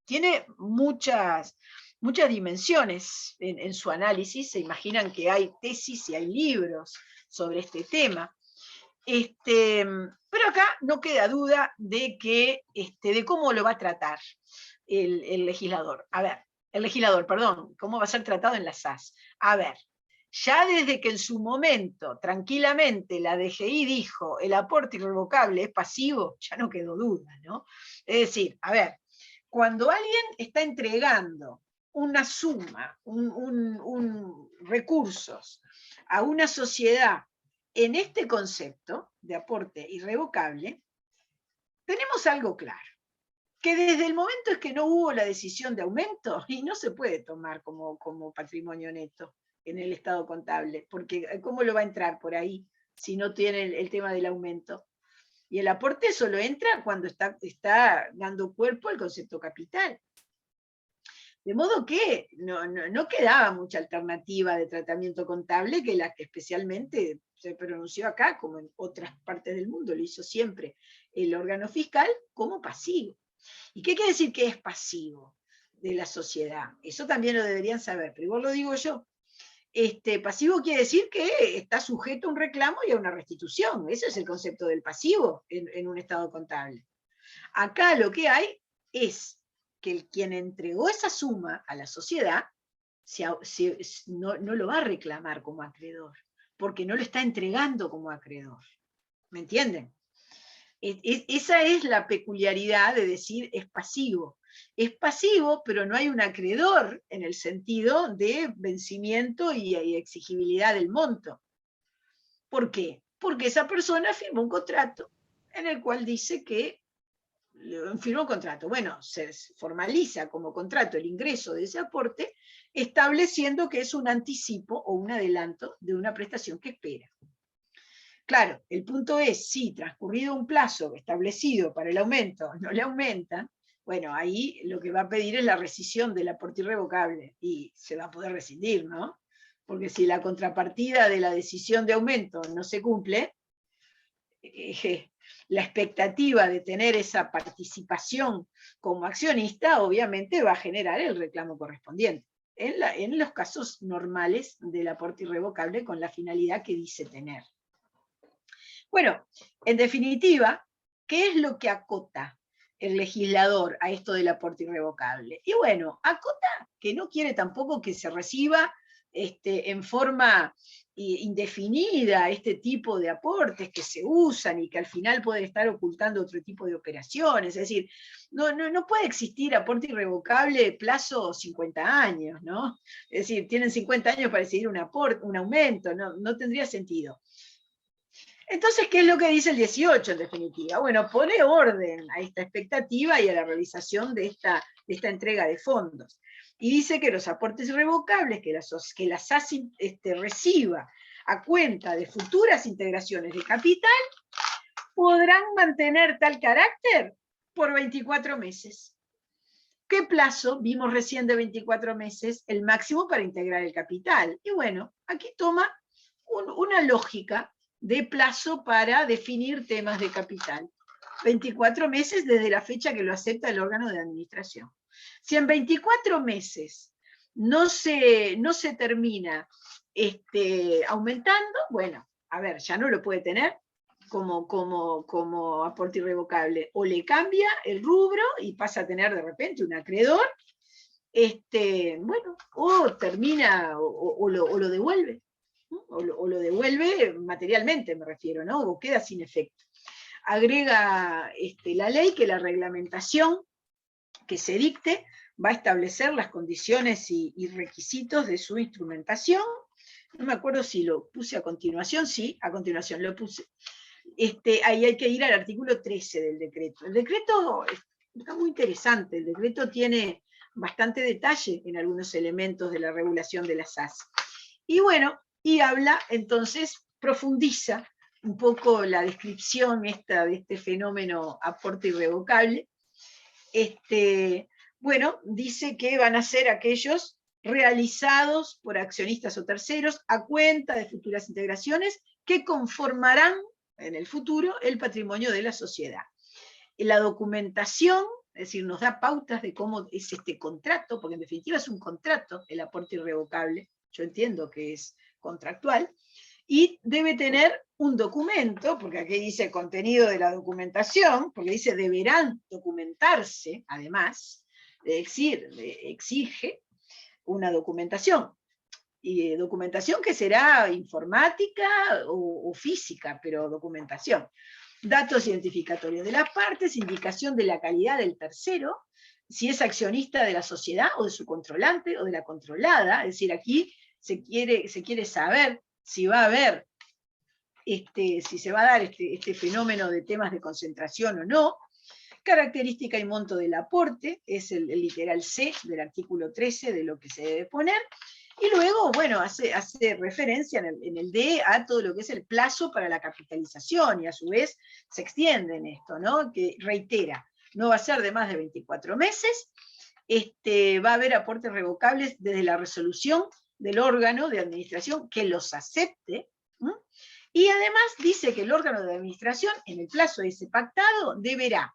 [SPEAKER 1] tiene muchas dimensiones en su análisis. Se imaginan que hay tesis y hay libros sobre este tema. Pero acá no queda duda de cómo lo va a tratar el legislador. A ver, cómo va a ser tratado en la SAS. A ver, ya desde que en su momento, tranquilamente, la DGI dijo el aporte irrevocable es pasivo, ya no quedó duda, ¿no? Es decir, a ver, cuando alguien está entregando una suma, recursos a una sociedad en este concepto de aporte irrevocable, tenemos algo claro, que desde el momento en que no hubo la decisión de aumento, y no se puede tomar como patrimonio neto en el estado contable, porque ¿cómo lo va a entrar por ahí si no tiene el tema del aumento? Y el aporte solo entra cuando está dando cuerpo al concepto capital. De modo que no quedaba mucha alternativa de tratamiento contable que la que especialmente se pronunció acá, como en otras partes del mundo, lo hizo siempre el órgano fiscal, como pasivo. ¿Y qué quiere decir que es pasivo de la sociedad? Eso también lo deberían saber, pero igual lo digo yo. Pasivo quiere decir que está sujeto a un reclamo y a una restitución. Ese es el concepto del pasivo en un estado contable. Acá lo que hay es que quien entregó esa suma a la sociedad no lo va a reclamar como acreedor, porque no lo está entregando como acreedor. ¿Me entienden? Esa es la peculiaridad de decir es pasivo. Es pasivo, pero no hay un acreedor en el sentido de vencimiento y exigibilidad del monto. ¿Por qué? Porque esa persona firmó un contrato en el cual dice que firmó un contrato. Bueno, se formaliza como contrato el ingreso de ese aporte, estableciendo que es un anticipo o un adelanto de una prestación que espera. Claro, el punto es, si transcurrido un plazo establecido para el aumento, no le aumentan, bueno, ahí lo que va a pedir es la rescisión del aporte irrevocable, y se va a poder rescindir, ¿no? Porque si la contrapartida de la decisión de aumento no se cumple, la expectativa de tener esa participación como accionista obviamente va a generar el reclamo correspondiente, en los casos normales del aporte irrevocable con la finalidad que dice tener. Bueno, en definitiva, ¿qué es lo que acota el legislador a esto del aporte irrevocable? Y bueno, acota que no quiere tampoco que se reciba en forma indefinida este tipo de aportes que se usan y que al final pueden estar ocultando otro tipo de operaciones. Es decir, no puede existir aporte irrevocable plazo 50 años, ¿no? Es decir, tienen 50 años para decidir un aumento, no tendría sentido. Entonces, ¿qué es lo que dice el 18 en definitiva? Bueno, pone orden a esta expectativa y a la realización de esta entrega de fondos. Y dice que los aportes irrevocables que la SAS reciba a cuenta de futuras integraciones de capital podrán mantener tal carácter por 24 meses. ¿Qué plazo? Vimos recién de 24 meses, el máximo para integrar el capital. Y bueno, aquí toma una lógica de plazo para definir temas de capital. 24 meses desde la fecha que lo acepta el órgano de administración. Si en 24 meses no se termina aumentando, bueno, a ver, ya no lo puede tener como aporte irrevocable. O le cambia el rubro y pasa a tener de repente un acreedor, bueno, o termina, o lo devuelve. O lo devuelve materialmente, me refiero, ¿no? O queda sin efecto. Agrega la ley que la reglamentación que se dicte va a establecer las condiciones y requisitos de su instrumentación. No me acuerdo si lo puse a continuación, sí, a continuación lo puse. Ahí hay que ir al artículo 13 del decreto. El decreto está muy interesante, el decreto tiene bastante detalle en algunos elementos de la regulación de las SAS. Y bueno, y habla, entonces, profundiza un poco la descripción de este fenómeno aporte irrevocable. Bueno, dice que van a ser aquellos realizados por accionistas o terceros a cuenta de futuras integraciones que conformarán en el futuro el patrimonio de la sociedad. La documentación, es decir, nos da pautas de cómo es este contrato, porque en definitiva es un contrato, el aporte irrevocable, yo entiendo que es contractual, y debe tener un documento, porque aquí dice contenido de la documentación, porque dice deberán documentarse, además, es decir, exige una documentación, y documentación que será informática o física, pero documentación. Datos identificatorios de las partes, indicación de la calidad del tercero, si es accionista de la sociedad o de su controlante o de la controlada, es decir, aquí se quiere saber si va a haber, si se va a dar este fenómeno de temas de concentración o no. Característica y monto del aporte, es el literal C del artículo 13 de lo que se debe poner. Y luego, bueno, hace referencia en el D a todo lo que es el plazo para la capitalización, y a su vez se extiende en esto, ¿no? Que reitera, no va a ser de más de 24 meses, va a haber aportes revocables desde la resolución del órgano de administración que los acepte, ¿no? Y además dice que el órgano de administración, en el plazo de ese pactado, deberá,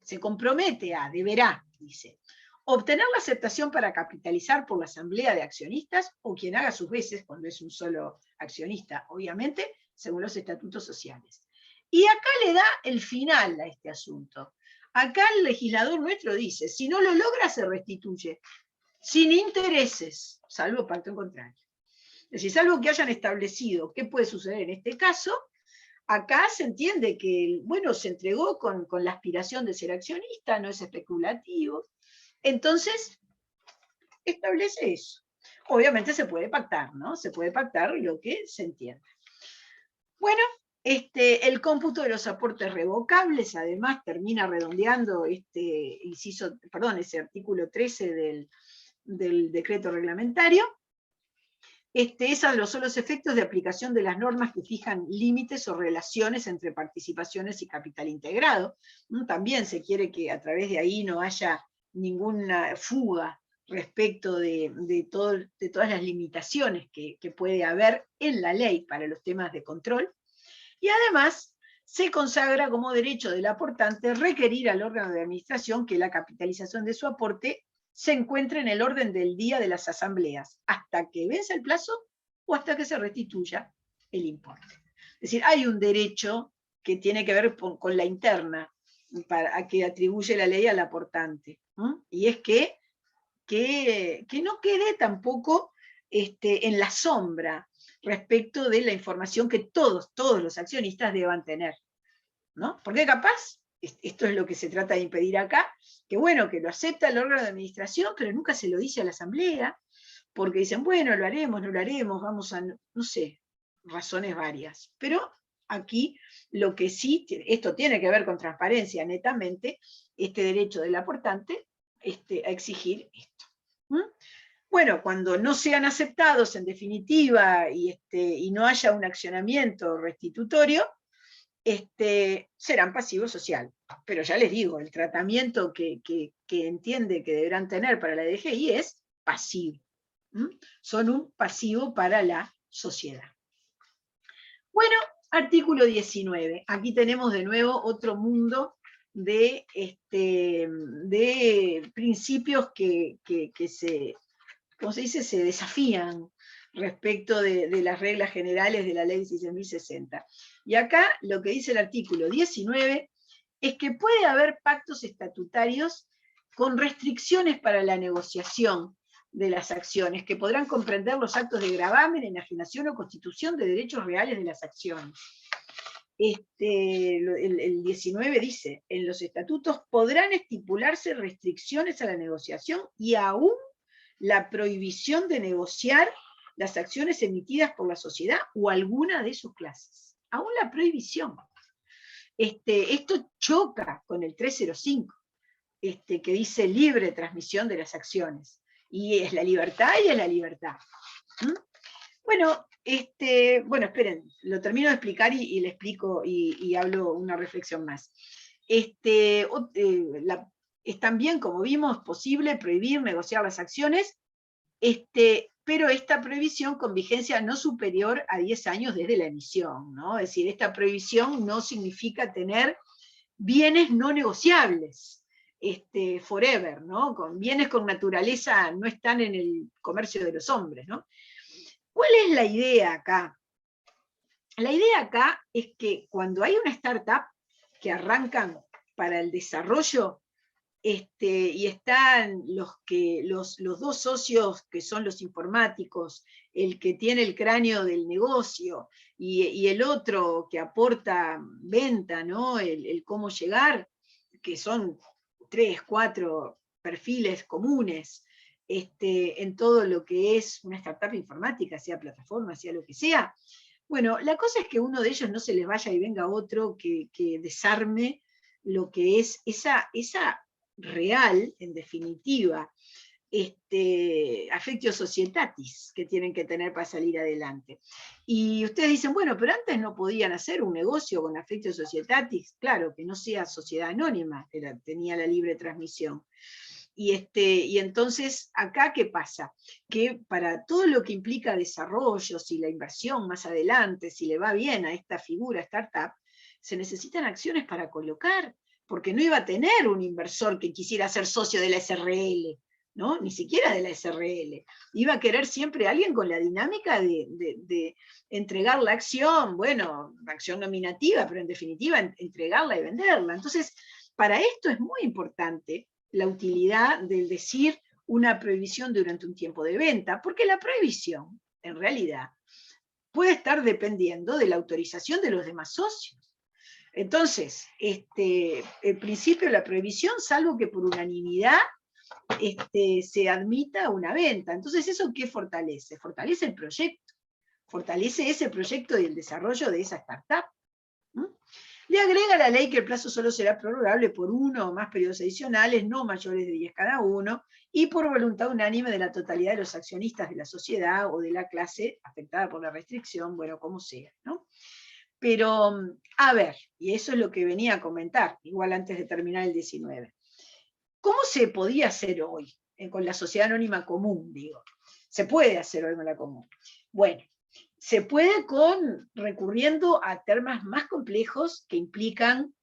[SPEAKER 1] se compromete a, deberá, dice, obtener la aceptación para capitalizar por la asamblea de accionistas o quien haga sus veces, cuando es un solo accionista, obviamente, según los estatutos sociales. Y acá le da el final a este asunto. Acá el legislador nuestro dice, si no lo logra, se restituye, sin intereses, salvo pacto en contrario. Es decir, salvo que hayan establecido qué puede suceder en este caso, acá se entiende que, bueno, se entregó con la aspiración de ser accionista, no es especulativo. Entonces, establece eso. Obviamente se puede pactar, ¿no? Se puede pactar lo que se entienda. Bueno, El cómputo de los aportes revocables, además, termina redondeando ese artículo 13 del decreto reglamentario. Esos son los efectos de aplicación de las normas que fijan límites o relaciones entre participaciones y capital integrado. También se quiere que a través de ahí no haya ninguna fuga respecto de todas las limitaciones que puede haber en la ley para los temas de control. Y además se consagra como derecho del aportante requerir al órgano de administración que la capitalización de su aporte se encuentre en el orden del día de las asambleas, hasta que venza el plazo o hasta que se restituya el importe. Es decir, hay un derecho que tiene que ver con la interna, a que atribuye la ley al aportante, y es que no quede tampoco en la sombra respecto de la información que todos los accionistas deban tener, ¿no? Porque capaz, esto es lo que se trata de impedir acá, que bueno, que lo acepta el órgano de administración, pero nunca se lo dice a la asamblea, porque dicen, bueno, lo haremos, no lo haremos, vamos a, no sé, razones varias. Pero aquí lo que sí, esto tiene que ver con transparencia netamente, este derecho del aportante a exigir esto. Bueno, cuando no sean aceptados en definitiva y no haya un accionamiento restitutorio, serán pasivo social. Pero ya les digo, el tratamiento que entiende que deberán tener para la DGI es pasivo. Son un pasivo para la sociedad. Bueno, artículo 19. Aquí tenemos de nuevo otro mundo de principios que se, ¿cómo se dice?, se desafían respecto de las reglas generales de la ley 16.060. Y acá lo que dice el artículo 19 es que puede haber pactos estatutarios con restricciones para la negociación de las acciones, que podrán comprender los actos de gravamen, enajenación o constitución de derechos reales de las acciones. El 19 dice, en los estatutos podrán estipularse restricciones a la negociación y aún la prohibición de negociar las acciones emitidas por la sociedad o alguna de sus clases. Aún la prohibición. Esto choca con el 305, que dice libre transmisión de las acciones. Y es la libertad y es la libertad. Bueno, esperen, lo termino de explicar y le explico y hablo una reflexión más. Es también, como vimos, posible prohibir negociar las acciones, pero esta prohibición con vigencia no superior a 10 años desde la emisión, ¿no? Es decir, esta prohibición no significa tener bienes no negociables, forever, ¿no? Con bienes con naturaleza no están en el comercio de los hombres, ¿no? ¿Cuál es la idea acá? La idea acá es que cuando hay una startup que arrancan para el desarrollo, y están los dos socios que son los informáticos, el que tiene el cráneo del negocio y el otro que aporta venta, ¿no? El cómo llegar, que son 3, 4 perfiles comunes en todo lo que es una startup informática, sea plataforma, sea lo que sea. Bueno, la cosa es que uno de ellos no se les vaya y venga otro que desarme lo que es esa real, en definitiva, affectio societatis que tienen que tener para salir adelante. Y ustedes dicen, bueno, pero antes no podían hacer un negocio con affectio societatis, claro, que no sea sociedad anónima, tenía la libre transmisión. Y entonces, acá, ¿qué pasa? Que para todo lo que implica desarrollo, si la inversión más adelante, si le va bien a esta figura startup, se necesitan acciones para colocar, porque no iba a tener un inversor que quisiera ser socio de la SRL, ¿no? Ni siquiera de la SRL. Iba a querer siempre alguien con la dinámica de entregar la acción, bueno, acción nominativa, pero en definitiva entregarla y venderla. Entonces, para esto es muy importante la utilidad del decir una prohibición durante un tiempo de venta, porque la prohibición, en realidad, puede estar dependiendo de la autorización de los demás socios. Entonces, el principio de la prohibición, salvo que por unanimidad se admita una venta. Entonces, ¿eso qué fortalece? Fortalece el proyecto, fortalece ese proyecto y el desarrollo de esa startup. Le agrega a la ley que el plazo solo será prorrogable por 1 o más periodos adicionales, no mayores de 10 cada uno, y por voluntad unánime de la totalidad de los accionistas de la sociedad o de la clase afectada por la restricción, bueno, como sea, ¿no? Pero, a ver, y eso es lo que venía a comentar, igual antes de terminar el 19. ¿Cómo se podía hacer hoy con la sociedad anónima común, digo? Se puede hacer hoy con la común. Bueno, se puede recurriendo a temas más complejos que implican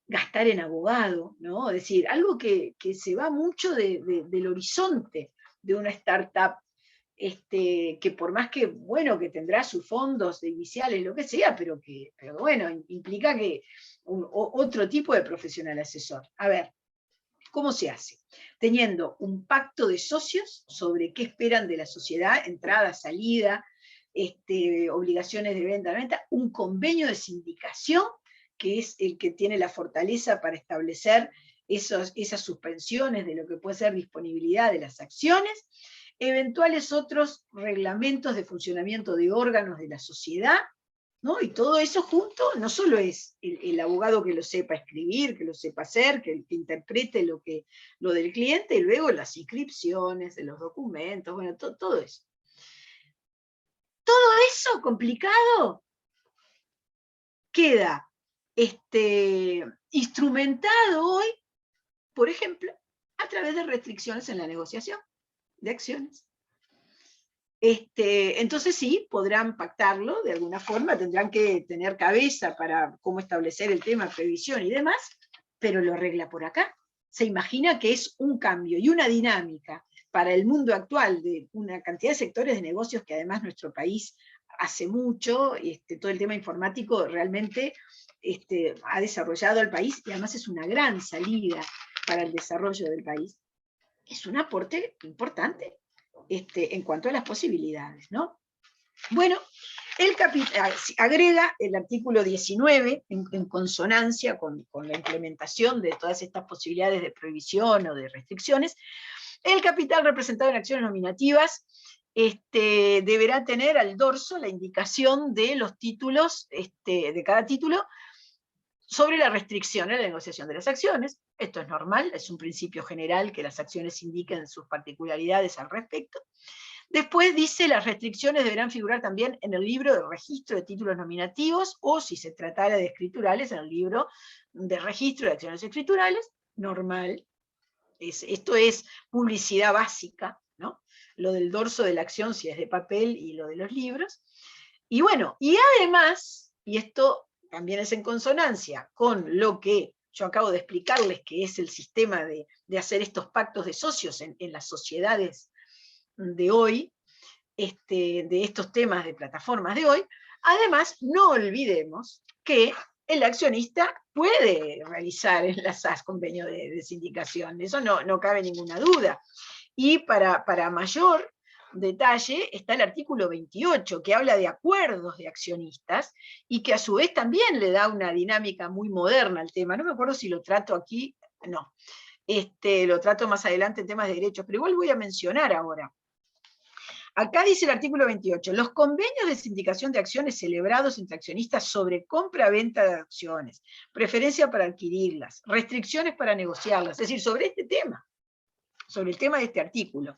[SPEAKER 1] gastar en abogado, ¿no? Es decir, algo que se va mucho del horizonte de una startup, que por más que, bueno, que tendrá sus fondos iniciales, lo que sea, pero bueno, implica que otro tipo de profesional asesor. A ver, ¿cómo se hace? Teniendo un pacto de socios sobre qué esperan de la sociedad, entrada, salida, obligaciones de venta, un convenio de sindicación, que es el que tiene la fortaleza para establecer esas suspensiones de lo que puede ser disponibilidad de las acciones, eventuales otros reglamentos de funcionamiento de órganos de la sociedad, ¿no? Y todo eso junto no solo es el abogado que lo sepa escribir, que lo sepa hacer, que interprete lo del cliente, y luego las inscripciones de los documentos, bueno, todo eso. Todo eso complicado queda instrumentado hoy, por ejemplo, a través de restricciones en la negociación de acciones. Entonces sí, podrán pactarlo de alguna forma, tendrán que tener cabeza para cómo establecer el tema, previsión y demás, pero lo arregla por acá. Se imagina que es un cambio y una dinámica para el mundo actual de una cantidad de sectores de negocios que además nuestro país hace mucho, todo el tema informático realmente ha desarrollado al país y además es una gran salida para el desarrollo del país. Es un aporte importante en cuanto a las posibilidades, ¿no? Bueno, agrega el artículo 19 en consonancia con la implementación de todas estas posibilidades de prohibición o de restricciones. El capital representado en acciones nominativas deberá tener al dorso la indicación de los títulos, de cada título, sobre la restricción en la negociación de las acciones. Esto es normal, es un principio general que las acciones indiquen sus particularidades al respecto. Después dice, las restricciones deberán figurar también en el libro de registro de títulos nominativos, o si se tratara de escriturales, en el libro de registro de acciones escriturales, normal. Esto es publicidad básica, ¿no? Lo del dorso de la acción si es de papel y lo de los libros. Y bueno, y además, y esto también es en consonancia con lo que yo acabo de explicarles, que es el sistema de hacer estos pactos de socios en las sociedades de hoy, de estos temas de plataformas de hoy. Además, no olvidemos que el accionista puede realizar en las SAS convenio de sindicación, eso no cabe ninguna duda. Y para mayor detalle está el artículo 28, que habla de acuerdos de accionistas, y que a su vez también le da una dinámica muy moderna al tema. No me acuerdo si lo trato aquí, no. Lo trato más adelante en temas de derechos, pero igual voy a mencionar ahora. Acá dice el artículo 28, los convenios de sindicación de acciones celebrados entre accionistas sobre compra-venta de acciones, preferencia para adquirirlas, restricciones para negociarlas, es decir, sobre este tema, sobre el tema de este artículo.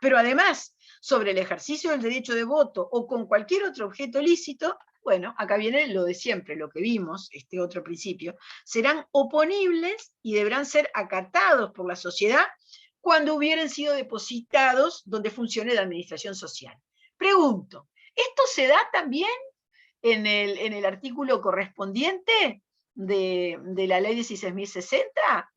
[SPEAKER 1] Pero además, sobre el ejercicio del derecho de voto o con cualquier otro objeto lícito, bueno, acá viene lo de siempre, lo que vimos, este otro principio, serán oponibles y deberán ser acatados por la sociedad cuando hubieran sido depositados donde funcione la administración social. Pregunto, ¿esto se da también en el artículo correspondiente de la ley 16.060?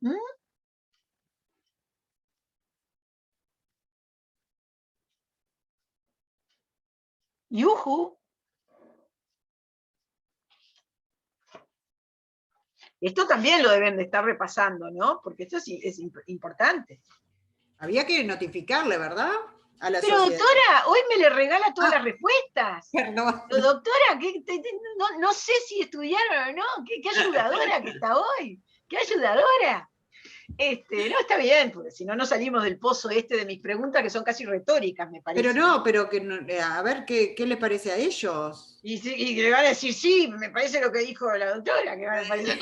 [SPEAKER 1] ¡Yujú! Esto también lo deben de estar repasando, ¿no? Porque esto es importante.
[SPEAKER 4] Había que notificarle, ¿verdad? A la
[SPEAKER 1] Pero
[SPEAKER 4] sociedad.
[SPEAKER 1] doctora, hoy me le regala todas las respuestas.
[SPEAKER 4] Perdón.
[SPEAKER 1] Pero doctora, no sé si estudiaron o no. Qué ayudadora que está hoy. ¡Qué ayudadora! No, está bien, porque si no, no salimos del pozo de mis preguntas, que son casi retóricas, me parece.
[SPEAKER 4] Pero no, pero que a ver qué les parece a ellos.
[SPEAKER 1] Y le van a decir, sí, me parece lo que dijo la doctora, que me parece.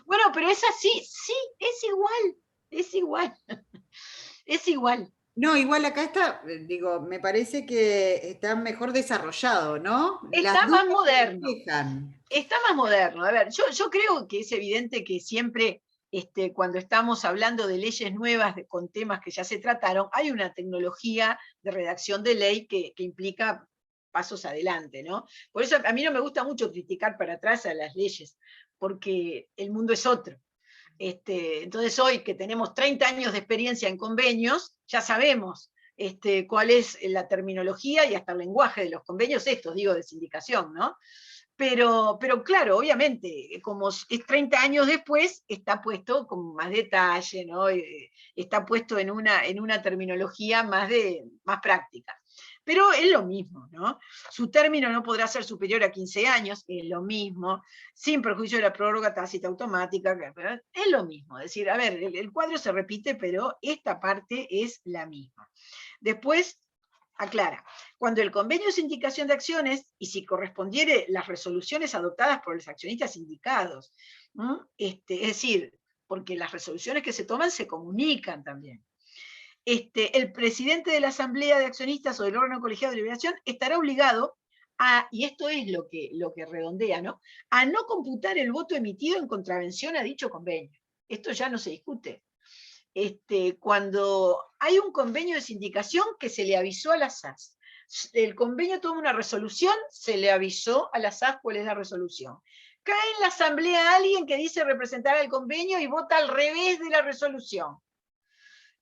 [SPEAKER 1] Bueno, pero es así, sí, es igual. Es igual.
[SPEAKER 4] No, igual acá está, digo, me parece que está mejor desarrollado, ¿no?
[SPEAKER 1] Está más moderno.
[SPEAKER 4] Reflejan.
[SPEAKER 1] Está más moderno. A ver, yo creo que es evidente que siempre, cuando estamos hablando de leyes nuevas con temas que ya se trataron, hay una tecnología de redacción de ley que implica pasos adelante, ¿no? Por eso a mí no me gusta mucho criticar para atrás a las leyes, porque el mundo es otro. Entonces hoy que tenemos 30 años de experiencia en convenios, ya sabemos cuál es la terminología y hasta el lenguaje de los convenios, digo, de sindicación, ¿no? Pero claro, obviamente, como es 30 años después, está puesto con más detalle, ¿no? Está puesto en una terminología más práctica. Pero es lo mismo, ¿no? Su término no podrá ser superior a 15 años, es lo mismo, sin perjuicio de la prórroga tácita automática, es lo mismo. Es decir, a ver, el cuadro se repite, pero esta parte es la misma. Después, aclara, cuando el convenio es indicación de acciones, y si correspondiere las resoluciones adoptadas por los accionistas indicados, es decir, porque las resoluciones que se toman se comunican también. El presidente de la asamblea de accionistas o del órgano colegiado de deliberación estará obligado a, y esto es lo que redondea, ¿no?, a no computar el voto emitido en contravención a dicho convenio. Esto ya no se discute. Cuando hay un convenio de sindicación que se le avisó a la SAS, el convenio toma una resolución, se le avisó a la SAS cuál es la resolución. Cae en la asamblea alguien que dice representar al convenio y vota al revés de la resolución.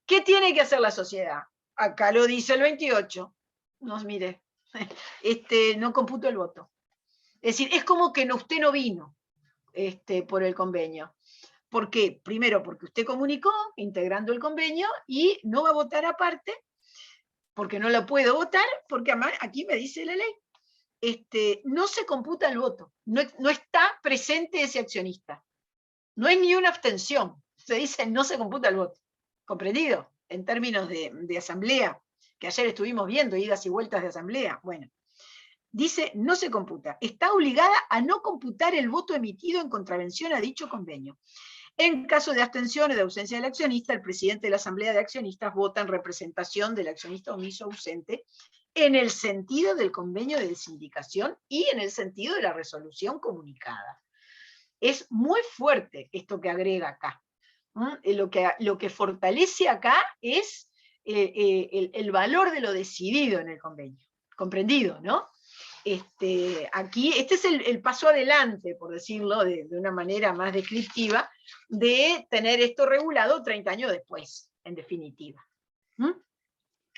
[SPEAKER 1] ¿Qué tiene que hacer la sociedad? Acá lo dice el 28. Nos mire, no computo el voto. Es decir, es como que usted no vino por el convenio. ¿Por qué? Primero, porque usted comunicó integrando el convenio y no va a votar aparte, porque no lo puedo votar, porque además aquí me dice la ley. No se computa el voto, no está presente ese accionista. No hay ni una abstención. Se dice no se computa el voto. ¿Comprendido? En términos de asamblea, que ayer estuvimos viendo, idas y vueltas de asamblea. Bueno, dice no se computa. Está obligada a no computar el voto emitido en contravención a dicho convenio. En caso de abstención o de ausencia del accionista, el presidente de la asamblea de accionistas vota en representación del accionista omiso ausente en el sentido del convenio de sindicación y en el sentido de la resolución comunicada. Es muy fuerte esto que agrega acá. Lo que fortalece acá es el valor de lo decidido en el convenio. ¿Comprendido, no? Aquí, este es el paso adelante, por decirlo de una manera más descriptiva, de tener esto regulado 30 años después, en definitiva.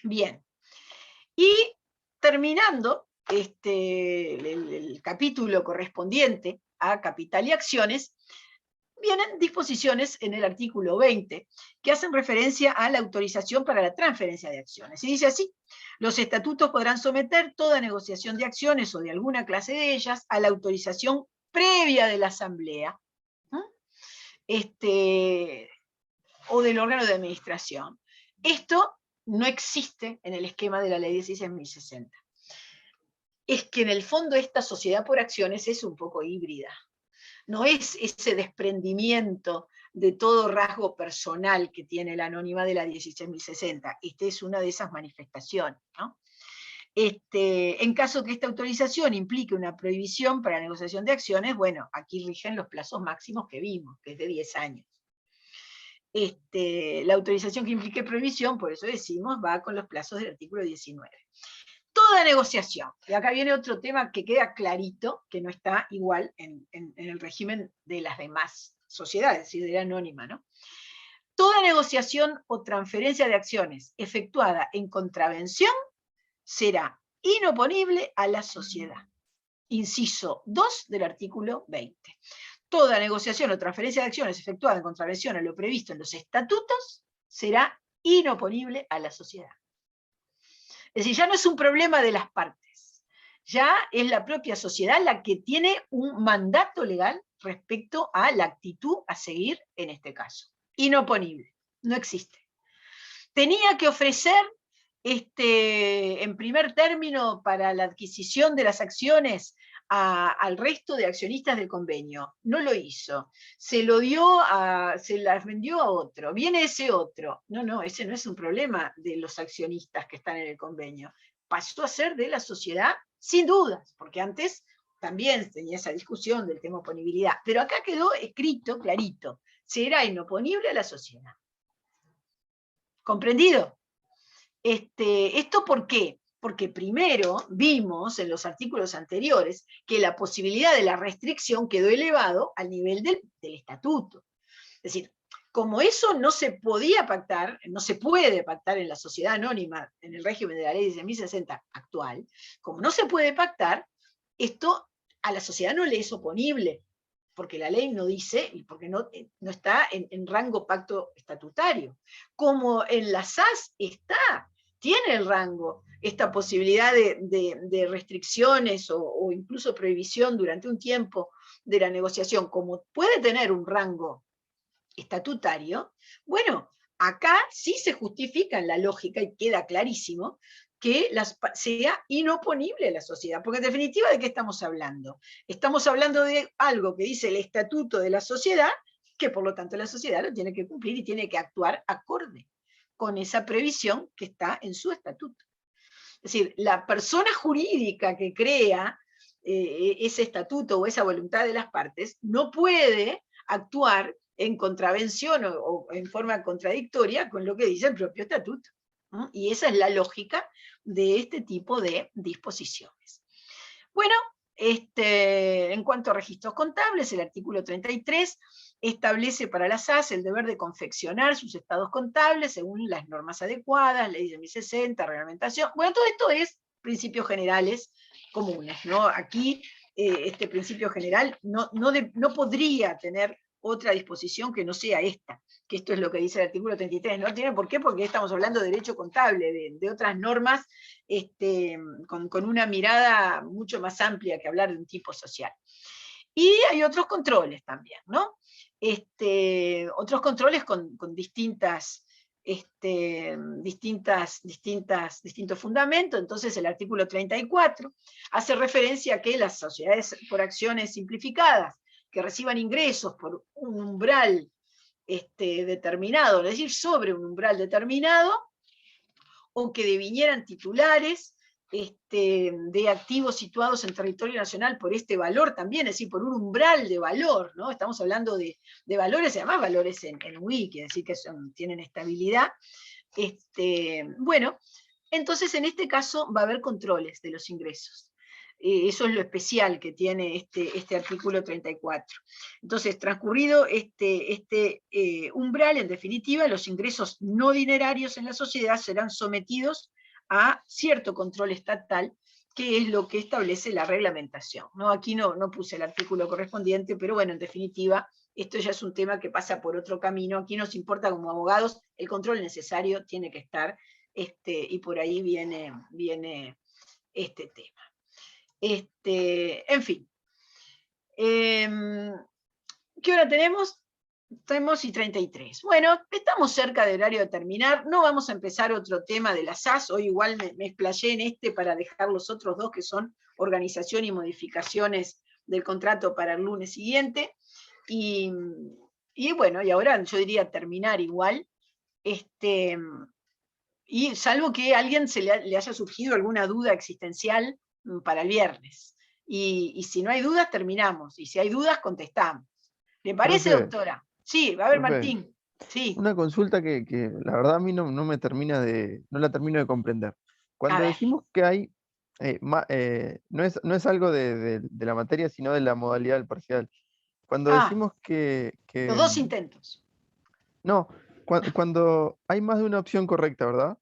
[SPEAKER 1] Bien. Y terminando el capítulo correspondiente a capital y acciones, vienen disposiciones en el artículo 20 que hacen referencia a la autorización para la transferencia de acciones. Y dice así: los estatutos podrán someter toda negociación de acciones o de alguna clase de ellas a la autorización previa de la asamblea o del órgano de administración. Esto no existe en el esquema de la ley 16.060. Es que en el fondo esta sociedad por acciones es un poco híbrida. No es ese desprendimiento de todo rasgo personal que tiene la anónima de la 16.060. Esta es una de esas manifestaciones, ¿no? En caso que esta autorización implique una prohibición para la negociación de acciones, bueno, aquí rigen los plazos máximos que vimos, que es de 10 años. La autorización que implique prohibición, por eso decimos, va con los plazos del artículo 19. Toda negociación, y acá viene otro tema que queda clarito, que no está igual en el régimen de las demás sociedades, es decir, de la anónima, ¿no? Toda negociación o transferencia de acciones efectuada en contravención será inoponible a la sociedad. Inciso 2 del artículo 20. Toda negociación o transferencia de acciones efectuada en contravención a lo previsto en los estatutos será inoponible a la sociedad. Es decir, ya no es un problema de las partes, ya es la propia sociedad la que tiene un mandato legal respecto a la actitud a seguir en este caso. Inoponible, no existe. Tenía que ofrecer, en primer término, para la adquisición de las acciones al resto de accionistas del convenio. No lo hizo. Se las vendió a otro. Viene ese otro. No, ese no es un problema de los accionistas que están en el convenio. Pasó a ser de la sociedad, sin dudas, porque antes también tenía esa discusión del tema oponibilidad. Pero acá quedó escrito clarito. Será inoponible a la sociedad. ¿Comprendido? ¿Esto por qué? Porque primero vimos en los artículos anteriores que la posibilidad de la restricción quedó elevado al nivel del estatuto. Es decir, como eso no se podía pactar, no se puede pactar en la sociedad anónima, en el régimen de la ley 1060 actual, como no se puede pactar, esto a la sociedad no le es oponible, porque la ley no dice, y porque no está en rango pacto estatutario. Como en la SAS tiene el rango, esta posibilidad de restricciones o incluso prohibición durante un tiempo de la negociación, como puede tener un rango estatutario, bueno, acá sí se justifica en la lógica y queda clarísimo que sea inoponible a la sociedad, porque en definitiva, ¿de qué estamos hablando? Estamos hablando de algo que dice el estatuto de la sociedad, que por lo tanto la sociedad lo tiene que cumplir y tiene que actuar acorde con esa previsión que está en su estatuto. Es decir, la persona jurídica que crea ese estatuto o esa voluntad de las partes no puede actuar en contravención o en forma contradictoria con lo que dice el propio estatuto. ¿No? Y esa es la lógica de este tipo de disposiciones. Bueno, en cuanto a registros contables, el artículo 33 establece para las SAS el deber de confeccionar sus estados contables según las normas adecuadas, ley de 1060, reglamentación. Bueno, todo esto es principios generales comunes, ¿no? Aquí este principio general no podría tener otra disposición que no sea esta, que esto es lo que dice el artículo 33. No tiene por qué, porque estamos hablando de derecho contable, de otras normas con una mirada mucho más amplia que hablar de un tipo social. Y hay otros controles también, ¿no? Otros controles con distintos fundamentos. Entonces el artículo 34 hace referencia a que las sociedades por acciones simplificadas que reciban ingresos por un umbral determinado, es decir, sobre un umbral determinado, o que devinieran titulares de activos situados en territorio nacional por este valor también, es decir, por un umbral de valor, ¿no? Estamos hablando de valores, además valores en wiki, es decir, que tienen estabilidad. Bueno, entonces en este caso va a haber controles de los ingresos. Eso es lo especial que tiene este artículo 34. Entonces, transcurrido este umbral, en definitiva, los ingresos no dinerarios en la sociedad serán sometidos a cierto control estatal, que es lo que establece la reglamentación. ¿No? Aquí no puse el artículo correspondiente, pero bueno, en definitiva, esto ya es un tema que pasa por otro camino. Aquí nos importa como abogados, el control necesario tiene que estar, y por ahí viene este tema. En fin. ¿Qué hora tenemos? Tenemos y 33. Bueno, estamos cerca del horario de terminar. No vamos a empezar otro tema de la SAS. Hoy igual me explayé en para dejar los otros dos, que son organización y modificaciones del contrato para el lunes siguiente. Y bueno, y ahora yo diría terminar igual. Y salvo que a alguien le haya surgido alguna duda existencial para el viernes. Y si no hay dudas, terminamos. Y si hay dudas, contestamos. ¿Le parece,
[SPEAKER 5] Profe,
[SPEAKER 1] doctora? Sí, a ver,
[SPEAKER 5] profe,
[SPEAKER 1] Martín. Sí,
[SPEAKER 5] una consulta que la verdad a mí no la termino de comprender.
[SPEAKER 1] a
[SPEAKER 5] Cuando
[SPEAKER 1] ver.
[SPEAKER 5] decimos que hay, no es algo de la materia, sino de la modalidad del parcial. Cuando decimos
[SPEAKER 1] Los dos intentos.
[SPEAKER 5] no, cuando hay más de una opción correcta, ¿verdad?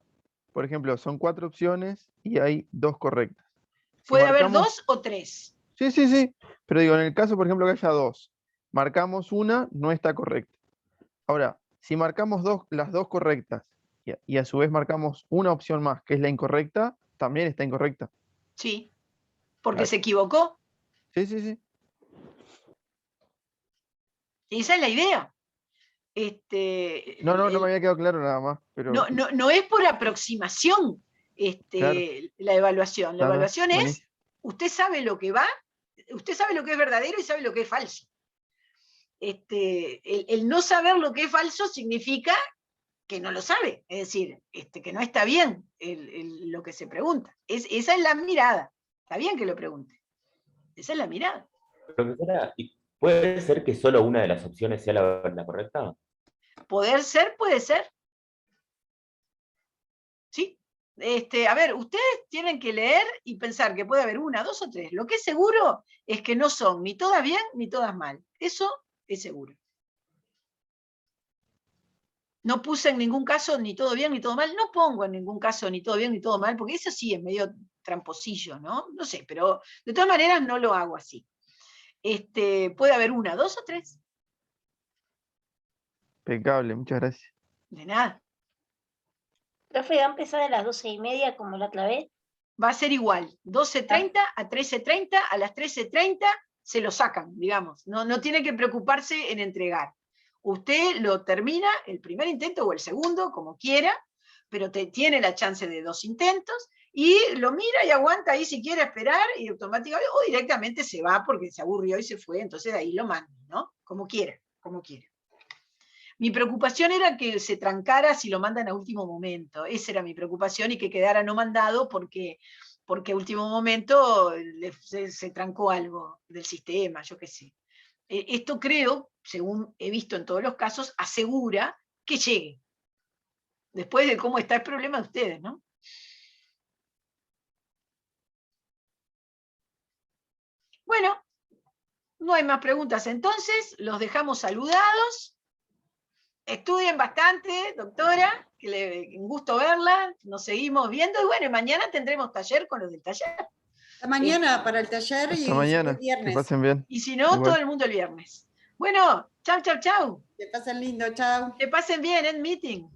[SPEAKER 5] Por ejemplo, son 4 opciones y hay 2 correctas. Si
[SPEAKER 1] Puede haber
[SPEAKER 5] marcamos,
[SPEAKER 1] 2 o 3.
[SPEAKER 5] sí, pero digo, en el caso, por ejemplo, que haya 2, marcamos una, no está correcta. Ahora, si marcamos las 2 correctas y a su vez marcamos una opción más, que es la incorrecta, también está incorrecta.
[SPEAKER 1] Sí. porque
[SPEAKER 5] Claro.
[SPEAKER 1] se equivocó.
[SPEAKER 5] Sí, sí, sí.
[SPEAKER 1] Esa es la idea.
[SPEAKER 5] No me había quedado claro nada más, pero
[SPEAKER 1] No es por aproximación
[SPEAKER 5] claro,
[SPEAKER 1] la evaluación. La
[SPEAKER 5] no,
[SPEAKER 1] evaluación es,
[SPEAKER 5] buenísimo.
[SPEAKER 1] usted sabe lo que va, usted sabe lo que es verdadero y sabe lo que es falso. El no saber lo que es falso significa que no lo sabe, es decir, que no está bien lo que se pregunta. Esa es la mirada. Está bien que lo pregunte. Esa es la mirada.
[SPEAKER 6] Profesora, ¿y puede ser que solo una de las opciones sea la correcta?
[SPEAKER 1] Poder ser, puede ser. ¿Sí? A ver, ustedes tienen que leer y pensar que puede haber una, dos o tres. Lo que es seguro es que no son ni todas bien ni todas mal. Eso es seguro. No puse en ningún caso ni todo bien ni todo mal. No pongo en ningún caso ni todo bien ni todo mal, porque eso sí es medio tramposillo, ¿no? No sé, pero de todas maneras no lo hago así. Puede haber una, dos o tres.
[SPEAKER 5] Impecable, muchas gracias.
[SPEAKER 1] De nada.
[SPEAKER 7] Profe, ¿va a empezar a las 12:30 como la otra vez?
[SPEAKER 1] Va a ser igual. 12:30 a 13:30, a las 13:30 se lo sacan, digamos. No tiene que preocuparse en entregar. Usted lo termina el primer intento o el segundo, como quiera, pero tiene la chance de 2 intentos y lo mira y aguanta ahí si quiere esperar y automáticamente, o directamente se va porque se aburrió y se fue, entonces de ahí lo manda, ¿no? Como quiera, como quiera. Mi preocupación era que se trancara si lo mandan a último momento. Esa era mi preocupación y que quedara no mandado porque a último momento se trancó algo del sistema, yo qué sé. Esto creo, según he visto en todos los casos, asegura que llegue. Después de cómo está el problema de ustedes, ¿no? Bueno, no hay más preguntas entonces, los dejamos saludados. Estudien bastante, doctora, un gusto verla, nos seguimos viendo y bueno, mañana tendremos taller con los del taller.
[SPEAKER 4] Hasta mañana para el taller y
[SPEAKER 5] Hasta
[SPEAKER 4] si no,
[SPEAKER 5] mañana.
[SPEAKER 4] el
[SPEAKER 5] Que
[SPEAKER 4] viernes.
[SPEAKER 5] pasen bien.
[SPEAKER 1] Y si no,
[SPEAKER 5] Igual.
[SPEAKER 1] todo el mundo el viernes. Bueno, chau, chau, chau.
[SPEAKER 4] Que pasen lindo, chao.
[SPEAKER 1] Que pasen bien en meeting.